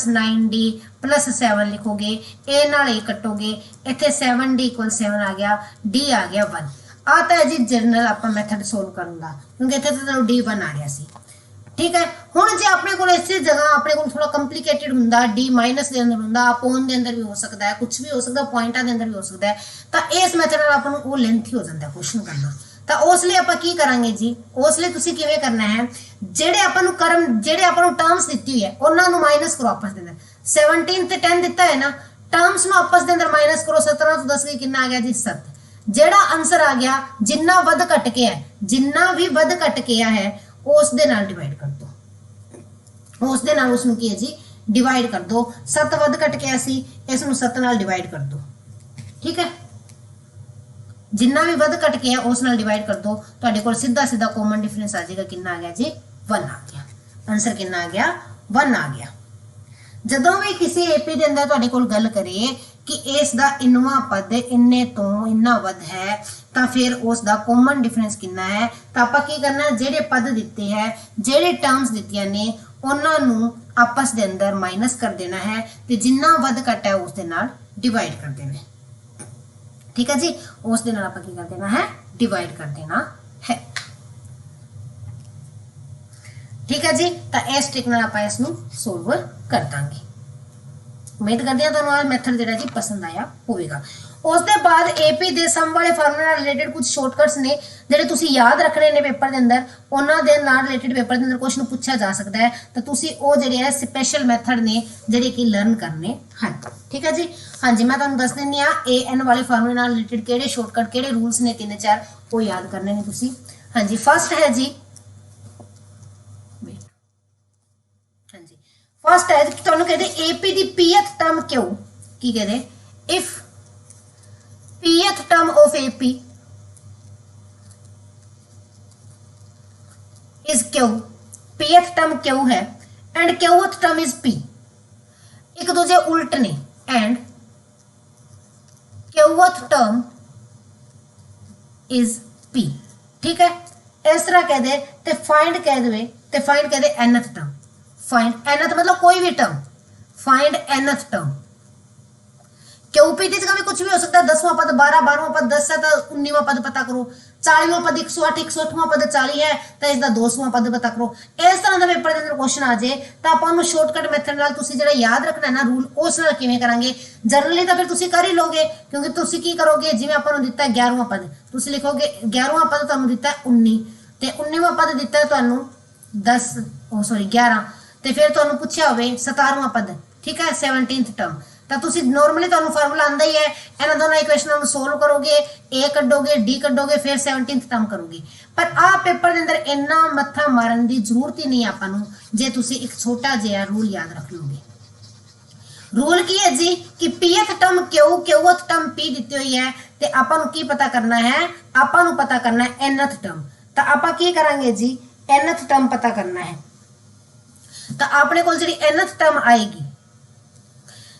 9d + 7 ਲਿਖੋਗੇ, a ਨਾਲ a ਕੱਟੋਗੇ, ਇੱਥੇ 7d = 7 ਆ ਗਿਆ, d ਆ ਗਿਆ 1। ਆ ਤਾਂ ਹੈ ਜੀ ਜਨਰਲ ਆਪਾਂ ਮੈਥਡ ਸੋਲਵ ਕਰਨ ਦਾ, ਕਿਉਂਕਿ ਇੱਥੇ ਤਾਂ d1 ਆ ਰਿਹਾ ਸੀ, ਠੀਕ ਹੈ। ਹੁਣ ਜੇ ਆਪਣੇ ਕੋਲ ਇਸੇ ਜਗ੍ਹਾ ਆਪਣੇ ਕੋਲ ਥੋੜਾ ਕੰਪਲਿਕੇਟਡ ਹੁੰਦਾ, d- ਦੇ ਅੰਦਰ ਹੁੰਦਾ, ਅਪੋਨ ਦੇ ਅੰਦਰ ਵੀ ਹੋ ਸਕਦਾ ਹੈ, ਕੁਝ ਵੀ ਹੋ ਸਕਦਾ, ਪੁਆਇੰਟਾਂ ਦੇ ਅੰਦਰ ਵੀ ਹੋ ਸਕਦਾ ਹੈ, ਤਾਂ ਇਸ ਮੈਥਡ ਨਾਲ ਆਪਾਂ ਨੂੰ ਉਹ ਲੈਂਥੀ ਹੋ ਜਾਂਦਾ ਕੁਐਸਚਨ ਕਰਨਾ। ਤਾਂ ਉਸ ਲਈ ਆਪਾਂ ਕੀ ਕਰਾਂਗੇ ਜੀ? ਉਸ ਲਈ ਤੁਸੀਂ ਕਿਵੇਂ ਕਰਨਾ ਹੈ? ਜਿਹੜੇ ਆਪਾਂ ਨੂੰ ਟਰਮਸ ਦਿੱਤੀ ਹੋਈ ਹੈ ਉਹਨਾਂ ਨੂੰ ਮਾਈਨਸ ਕਰੋ ਆਪਸ ਦੇ ਅੰਦਰ। 17 ਤੇ 10 ਦਿੱਤਾ ਹੈ ਨਾ, ਟਰਮਸ ਨੂੰ ਆਪਸ ਦੇ ਅੰਦਰ ਮਾਈਨਸ ਕਰੋ। 17 ਤੋਂ 10 ਕਿੰਨਾ ਆ ਗਿਆ ਜੀ? 7। ਜਿਹੜਾ ਆਨਸਰ ਆ ਗਿਆ ਜਿੰਨਾ ਵੱਧ ਘਟ ਕੇ ਹੈ, ਜਿੰਨਾ ਵੀ ਵੱਧ ਘਟ ਕੇ ਹੈ ਉਸ ਦੇ ਨਾਲ ਡਿਵਾਈਡ ਕਰ ਦੋ, ਉਸ ਦੇ ਨਾਲ ਉਸ ਨੂੰ ਕੀ ਹੈ ਜੀ? ਡਿਵਾਈਡ ਕਰ ਦੋ। 7 ਵੱਧ ਘਟ ਕੇ ਸੀ, ਇਸ ਨੂੰ 7 ਨਾਲ ਡਿਵਾਈਡ ਕਰ ਦੋ, ਠੀਕ ਹੈ। ਜਿੰਨਾ ਵੀ ਵੱਧ ਘਟ ਕੇ ਉਸ ਨਾਲ ਡਿਵਾਈਡ ਕਰ ਦੋ, ਤੁਹਾਡੇ ਕੋਲ ਸਿੱਧਾ ਕਾਮਨ ਡਿਫਰੈਂਸ ਆ ਜਾਏਗਾ। ਕਿੰਨਾ ਆ ਗਿਆ ਜੀ? 1 ਆ ਗਿਆ। ਆਨਸਰ ਕਿੰਨਾ ਆ ਗਿਆ? 1 ਆ ਗਿਆ। ਜਦੋਂ ਵੀ ਕਿਸੇ AP ਦੇ ਅੰਦਰ ਤੁਹਾਡੇ ਕੋਲ ਗੱਲ ਕਰੇ ਕਿ ਇਸ ਦਾ ਇਨਵਾ ਪਦ ਇੰਨੇ ਤੋਂ ਇੰਨਾ ਵੱਧ ਹੈ ਤਾਂ ਫਿਰ ਉਸ ਦਾ ਕਾਮਨ ਡਿਫਰੈਂਸ ਕਿੰਨਾ ਹੈ? ਤਾਂ ਆਪਾਂ ਕੀ ਕਰਨਾ? ਜਿਹੜੇ ਪਦ ਦਿੱਤੇ ਹੈ, ਜਿਹੜੇ ਟਰਮਸ ਦਿੱਤੀਆਂ ਨੇ ਉਹਨਾਂ ਨੂੰ ਆਪਸ ਦੇ ਅੰਦਰ ਮਾਈਨਸ ਕਰ ਦੇਣਾ ਹੈ ਤੇ ਜਿੰਨਾ ਵੱਧ ਘਟ ਹੈ ਉਸ ਦੇ ਨਾਲ ਡਿਵਾਈਡ ਕਰ ਦੇਣਾ ਹੈ, ठीक है जी। उस दिन आप की कर देना है? डिवाइड कर देना है, ठीक है जी। तो इस ट्रिक नाल आप इसनू सोल्व कर देंगे। उम्मीद करते हैं तुहानू मैथड जिहड़ा जी पसंद आया होवेगा। उसके बाद AP ਦੇ ਸਮ ਵਾਲੇ ਫਾਰਮੂਲੇ ਨਾਲ ਰਿਲੇਟਡ ਕੁਝ ਸ਼ਾਰਟਕਟਸ ਨੇ ਜਿਹੜੇ ਤੁਸੀਂ ਯਾਦ ਰੱਖਣੇ ਨੇ ਪੇਪਰ ਦੇ ਅੰਦਰ, ਉਹਨਾਂ ਦੇ ਨਾਲ ਰਿਲੇਟਡ ਪੇਪਰ ਦੇ ਅੰਦਰ ਕੁਐਸਚਨ ਪੁੱਛਿਆ ਜਾ ਸਕਦਾ ਹੈ ਤਾਂ ਤੁਸੀਂ ਉਹ ਜਿਹੜੇ ਹੈ ਸਪੈਸ਼ਲ ਮੈਥਡ ਨੇ ਜਿਹੜੇ ਕਿ ਲਰਨ ਕਰਨੇ ਹਨ, ਠੀਕ ਹੈ ਜੀ। ਹਾਂਜੀ, ਮੈਂ ਤੁਹਾਨੂੰ ਦੱਸ ਦਿੰਦੀ ਆ AN ਵਾਲੇ ਫਾਰਮੂਲੇ ਨਾਲ ਰਿਲੇਟਡ ਕਿਹੜੇ ਸ਼ਾਰਟਕਟ ਕਿਹੜੇ ਰੂਲਸ ਨੇ 3-4 ਉਹ ਯਾਦ ਕਰਨੇ ਨੇ ਤੁਸੀਂ। ਹਾਂਜੀ, ਫਸਟ ਹੈ ਜੀ, ਹਾਂਜੀ ਫਸਟ ਹੈ ਤੁਹਾਨੂੰ ਕਹਿੰਦੇ AP ਦੀ pth ਟਰਮ ਕਿਉਂ ਕੀ ਕਹਿੰਦੇ? If pth term of AP is Q, pth term Q है and qth term is P, एक दूसरे उल्ट ने, and qth term is P, ठीक है। इस तरह कह दे ते फाइंड कह दे ते फाइंड कह दे nth term, फाइंड nth मतलब कोई भी term, find nth term। QP की जगह भी कुछ भी हो सकता है, 10वां पद 12, 12वां पद 10 है तो 19वां पद पता करो, 40वां पद 108, 108वां पद 40 है तो इसका 200वां पद पता करो। इस तरह का पेपर के अंदर क्वेश्चन आ जाए तो आपको शॉर्टकट मैथड नाल तुसी जिहड़ा याद रखना है ना रूल, उस नाल किवें करांगे? जनरली तो फिर तुसी कर ही लोगे क्योंकि तुसी की करोगे जिवें आपां नूं दित्ता 11वां पद, तुसी लिखोगे 11वां पद तुहानूं दित्ता 19 ते 19वां पद दित्ता है तुहानूं 11 ते फिर तुहानूं पुछया होवे 17वां पद, ठीक है, 17th टर्म। तो तुसी नॉर्मली तुहानूं फार्मूला आंदा ही है, इन्हां दोनों इक्वेशनां नूं सोल्व करोगे, A कड्डोगे, D कड्डोगे, फिर 17th टर्म करोगे। पर आ पेपर दे अंदर इन्ना मत्था मारन दी जरूरत ही नहीं आपां नूं जे तुसी एक छोटा जिहा रूल याद रख लोगे। रूल की है जी कि pth term Q, qth term P दित्ती हुई है ते आपां नूं की पता करना है? आपां नूं पता करना है nth टर्म। तो आपां की करांगे जी? nth टर्म पता करना है। तो अपने कोल जिहड़ी nth टर्म आएगी,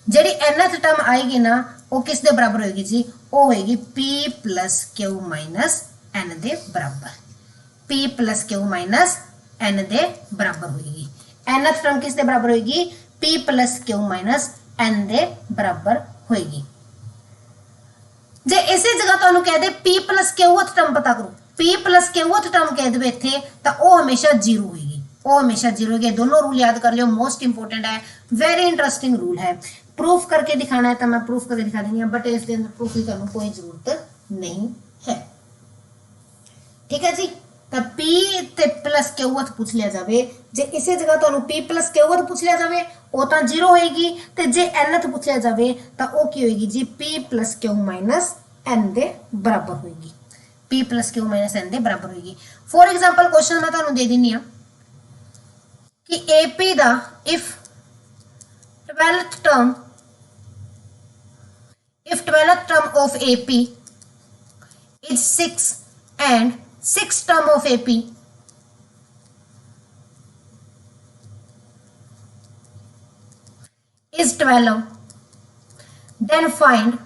जिहड़ी nth टर्म आएगी ना वो किस दे बराबर होएगी जी? वो होएगी P + Q - n दे बराबर, P + Q - n दे बराबर होएगी। nth टर्म किस दे बराबर होएगी? P + Q - n दे बराबर होएगी। जे इसी जगह तुहानूं कह दे P + Qth टर्म पता करो, P + Qth टर्म कह दे इत्थे तां वो हमेशा 0 होएगी। वो हमेशा जीरो होगी। दोनों रूल याद कर लियो, मोस्ट इंपोर्टेंट है, वेरी इंटरेस्टिंग रूल है। प्रूफ करके दिखाना है तो मैं प्रूफ करके दिखा देंगे, बट इसके अंदर प्रूफ की करने कोई जरूरत नहीं है। ठीक है जी। तो पी ते प्लस क्यूथ पूछ लिया जाए, जे इसी जगह तो पी प्लस क्यूथ पूछ लिया जाए वो तो जीरो होएगी, तो जे एनथ पूछ लिया जाए तो वो की होएगी जी p plus q minus n दे बराबर होएगी। P plus q minus n दे बराबर होएगी। फॉर एग्जाम्पल क्वेश्चन मैं तुहानू दे दिनी कि एपी दा if 12th term of AP is 6 and 6th term of AP is 12, then find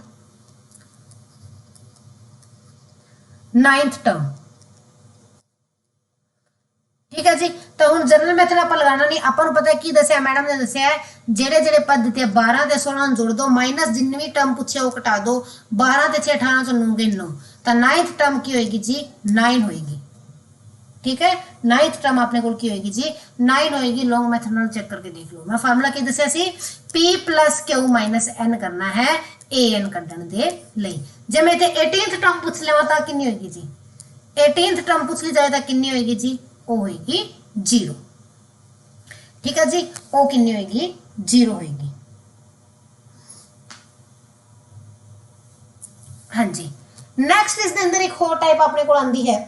9th term। ठीक है जी। तो हम जनरल मैथड आप लगाना नहीं, अपन पता है की दसिया, मैडम ने दसिया है जेड़े जेड़े पद दिते 12 ते 16 जोड़ दो, माइनस जिन्नी भी टर्म पूछे वो कटा दो, 12 ते 6 18 तो 9 के 9, तो 9th टर्म की होगी जी 9 होगी। ठीक है, 9th टर्म अपने को की होगी जी 9 होगी। लॉन्ग मेथड नाल चेक करके देख लो। मैं फार्मूला की दसिया सी p plus q minus n करना है ए एन कढण दे लई। जे मैं इत्थे 18th टर्म पूछ लेवा तो कितनी होगी जी, 18th टर्म पूछ ली जाए तो कितनी होगी जी, वो होगी 0। ठीक है जी, वो कितनी होगी 0 होगी। हाँ जी। नेक्स्ट इसके अंदर एक और टाइप अपने को आंदी है।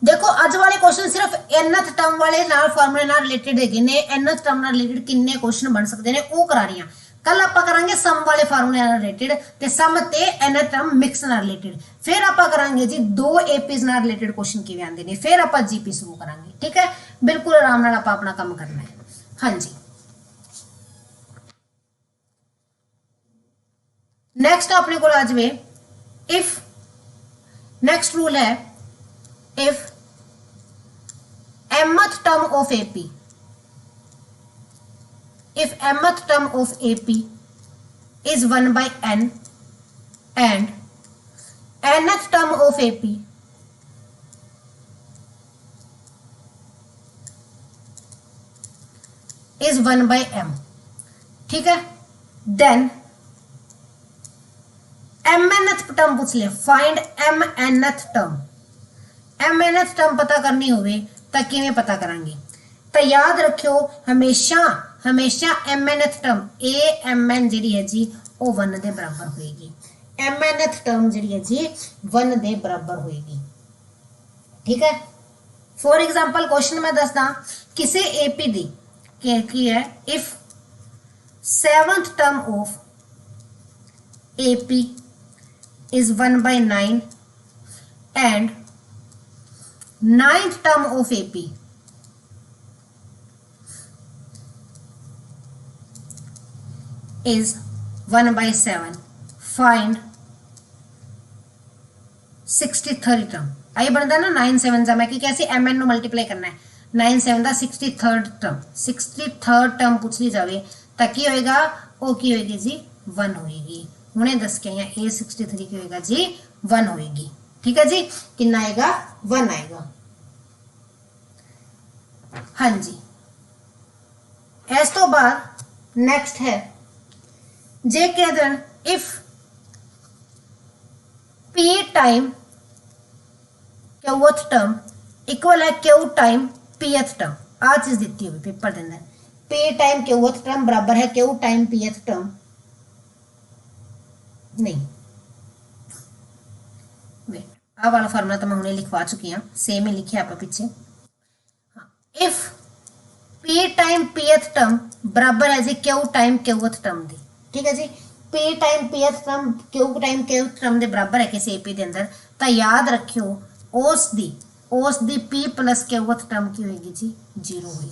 देखो अज वाले क्वेश्चन सिर्फ nth टर्म वाले नाल फार्मूले नाल रिलेटेड है ने, nth टर्म नाल रिलेटेड किन्ने क्वेश्चन बन सकते हैं वो करा रही हैं। कल आप करांगे सम वाले फार्मूले नाल रिलेटेड ते सम ते nth टर्म मिक्स नाल रिलेटेड, फिर आप करांगे जी 2 एपीज नाल रिलेटेड क्वेश्चन किवें आंदे ने, फिर आप जीपी शुरू करांगे। ठीक है, बिल्कुल आराम नाल आप अपना काम करना है। हाँ जी। नेक्स्ट अपने को आ जाए इफ, नेक्स्ट रूल है if mth term of AP, if mth term of AP is 1 by n and nth term of AP is 1 by m, ठीक है, then mnth term पूछ ले, find mnth term। mnth term पता करनी होवे तो किवें पता करांगे, तो याद रखियो हमेशा हमेशा mnth टर्म amn जी है जी वो 1 दे बराबर होएगी। mnth टर्म जी है जी 1 दे बराबर होएगी। ठीक है, फॉर एग्जांपल क्वेश्चन में दसदा किसी एपी दी की है if 7th term of AP is 1 by 9 and 9th term of AP is 1 by 7, find 63rd term। आइए बनता ना 9 7 जा मैं कि कैसे mn नु मल्टीप्लाई करना है, 9 7 दा 63rd टर्म, 63rd टर्म पूछ ली जावे तो की होएगा, ओ की होएगी जी 1 होएगी। हुणे दस के यहाँ a 63 की होएगा जी 1 होएगी। ठीक है जी, कितना आएगा 1 आएगा। हाँ जी। इस तो बाद नेक्स्ट है जे कह दें if p time qth term equal है क्यू टाइम pth टर्म। आ चीज दी हुई पेपर के अंदर, p टाइम क्यूथ टर्म बराबर है क्यू टाइम pth टर्म नहीं, आ वाला फार्मूला तो मैं हमने लिखवा चुकी हूँ, सेम ही लिखे आप पीछे। If p time pth term बराबर है जी क्यू टाइम क्यूथ टर्म दी। ठीक है जी, p time pth term q time qth term दे बराबर है किसी एपी दे अंदर, तो याद रखियो उस दी p प्लस क्यूथ टर्म की होगी जी 0 होगी।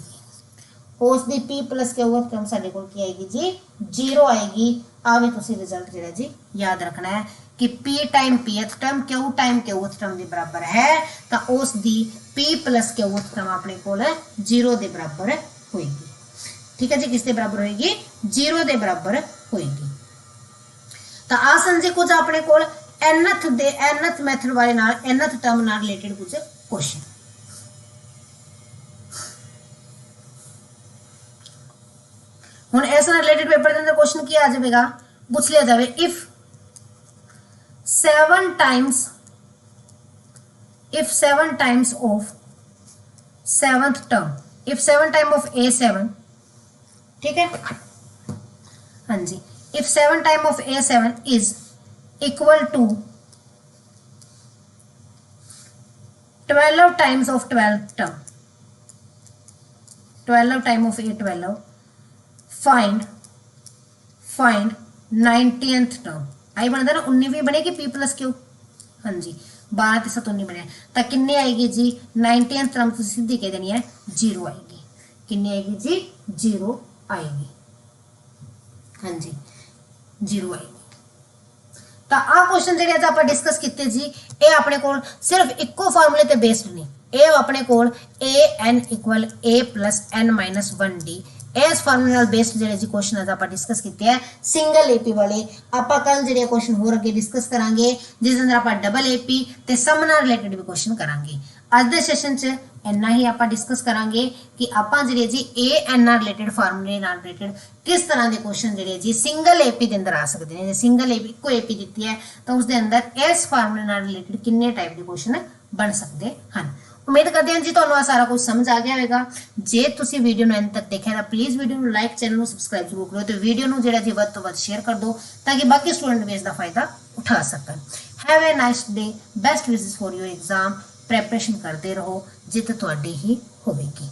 उस दी p प्लस क्यूथ टर्म साडे कोल की आएगी जी 0 आएगी। आ भी तुसी रिजल्ट जेड़ा जी याद रखना है कि p time pth term q time qth term दे बराबर है, तो उस दी p प्लस क्यूथ टर्म अपने कोल 0 दे बराबर होएगी। ठीक है जी, किस दे बराबर होएगी 0 दे बराबर होएगी। तो आ समझे कुछ अपने कोल nth मैथड वाले नाल nth टर्म नाल रिलेटेड कुछ क्वेश्चन। ਹੁਣ ਇਸ ਨਾਲ ਰਿਲੇਟਡ ਪੇਪਰ ਦੇ ਅੰਦਰ ਕੁਐਸਚਨ ਕੀ ਆ ਜਾਵੇਗਾ, ਪੁੱਛ ਲਿਆ ਜਾਵੇ if 7 times of 7th term, if 7 time of A7, ठीक है, हाँ जी, if 7 time of A7 is equal to 12 times of 12th term, 12 time of A12, find 90th term। आई बनता ना 19 भी बनेगी P प्लस क्यू, हाँ जी 12 ਤੇ 7 19 ਬਣਿਆ ਤਾਂ ਕਿੰਨੇ ਆਏਗੀ ਜੀ 90th ਟਰਮ ਤੁਸੀਂ ਸਿੱਧੀ ਕਹਿ ਦੇਣੀ ਹੈ 0 ਆਏਗੀ। ਕਿੰਨੀ ਆਏਗੀ ਜੀ 0 ਆਏਗੀ, हाँ जी 0 ਆਏਗੀ। ਤਾਂ ਆਹ ਕੁਐਸਚਨ ਜਿਹੜੇ ਅੱਜ ਆਪਾਂ ਡਿਸਕਸ ਕੀਤੇ ਜੀ ਇਹ ਆਪਣੇ ਕੋਲ ਸਿਰਫ ਇੱਕੋ ਫਾਰਮੂਲੇ ਤੇ ਬੇਸਡ ਨੇ। ਇਹ ਆਪਣੇ ਕੋਲ an = a + n - 1d इस फार्मूले नाल बेस्ड ਜਿਹੜੇ ਜੀ ਕੁਐਸਚਨ ਅੱਜ ਆਪਾਂ ਡਿਸਕਸ ਕੀਤੇ ਹੈ ਸਿੰਗਲ ਏਪੀ ਵਾਲੇ। ਆਪਾਂ ਕੱਲ ਜਿਹੜੇ ਕੁਐਸਚਨ ਹੋਰ ਅੱਗੇ ਡਿਸਕਸ ਕਰਾਂਗੇ ਜਿਸ ਅੰਦਰ ਆਪਾਂ ਡਬਲ ਏਪੀ ਤੇ ਸਮ ਨਾਲ ਰਿਲੇਟਡ ਵੀ ਕੁਐਸਚਨ ਕਰਾਂਗੇ। ਅੱਜ ਦੇ ਸੈਸ਼ਨ 'ਚ ਇੰਨਾ ਹੀ ਆਪਾਂ ਡਿਸਕਸ ਕਰਾਂਗੇ ਕਿ ਆਪਾਂ ਜਿਹੜੇ ਜੀ an ਨਾਲ ਰਿਲੇਟਡ ਫਾਰਮੂਲੇ ਨਾਲ ਰਿਲੇਟਡ ਕਿਸ ਤਰ੍ਹਾਂ ਦੇ ਕੁਐਸਚਨ ਜਿਹੜੇ ਜੀ ਸਿੰਗਲ ਏਪੀ ਦੇ ਅੰਦਰ ਆ ਸਕਦੇ ਨੇ। ਜੇ ਸਿੰਗਲ ਏਪੀ ਇੱਕੋ ਏਪੀ ਦਿੱਤੀ ਹੈ ਤਾਂ ਉਸ ਦੇ ਅੰਦਰ ਇਸ ਫਾਰਮੂਲੇ ਨਾਲ ਰਿਲੇਟਡ ਕਿੰਨੇ ਟਾਈਪ ਦੇ ਕੁਐਸਚਨ ਬਣ ਸਕਦੇ ਹਨ। उम्मीद करते हैं जी ਤੁਹਾਨੂੰ ਆ ਸਾਰਾ ਕੁਝ ਸਮਝ ਆ ਗਿਆ ਹੋਵੇਗਾ। ਜੇ ਤੁਸੀਂ ਵੀਡੀਓ ਨੂੰ ਅੰਤ ਤੱਕ ਦੇਖਿਆ ਤਾਂ ਪਲੀਜ਼ ਵੀਡੀਓ ਨੂੰ ਲਾਈਕ, ਚੈਨਲ ਨੂੰ ਸਬਸਕ੍ਰਾਈਬ ਜ਼ਰੂਰ ਕਰੋ ਤੇ ਵੀਡੀਓ ਨੂੰ ਜਿਹੜਾ ਜੀ ਵੱਧ ਤੋਂ ਵੱਧ ਸ਼ੇਅਰ ਕਰ ਦਿਓ ਤਾਂ ਕਿ ਬਾਕੀ ਸਟੂਡੈਂਟ ਵੀ ਇਸ ਦਾ ਫਾਇਦਾ ਉਠਾ ਸਕਣ। Have a nice day, best wishes for your exam. Preparation ਕਰਦੇ ਰਹੋ, ਜਿੱਤ ਤੁਹਾਡੀ ਹੀ ਹੋਵੇਗੀ।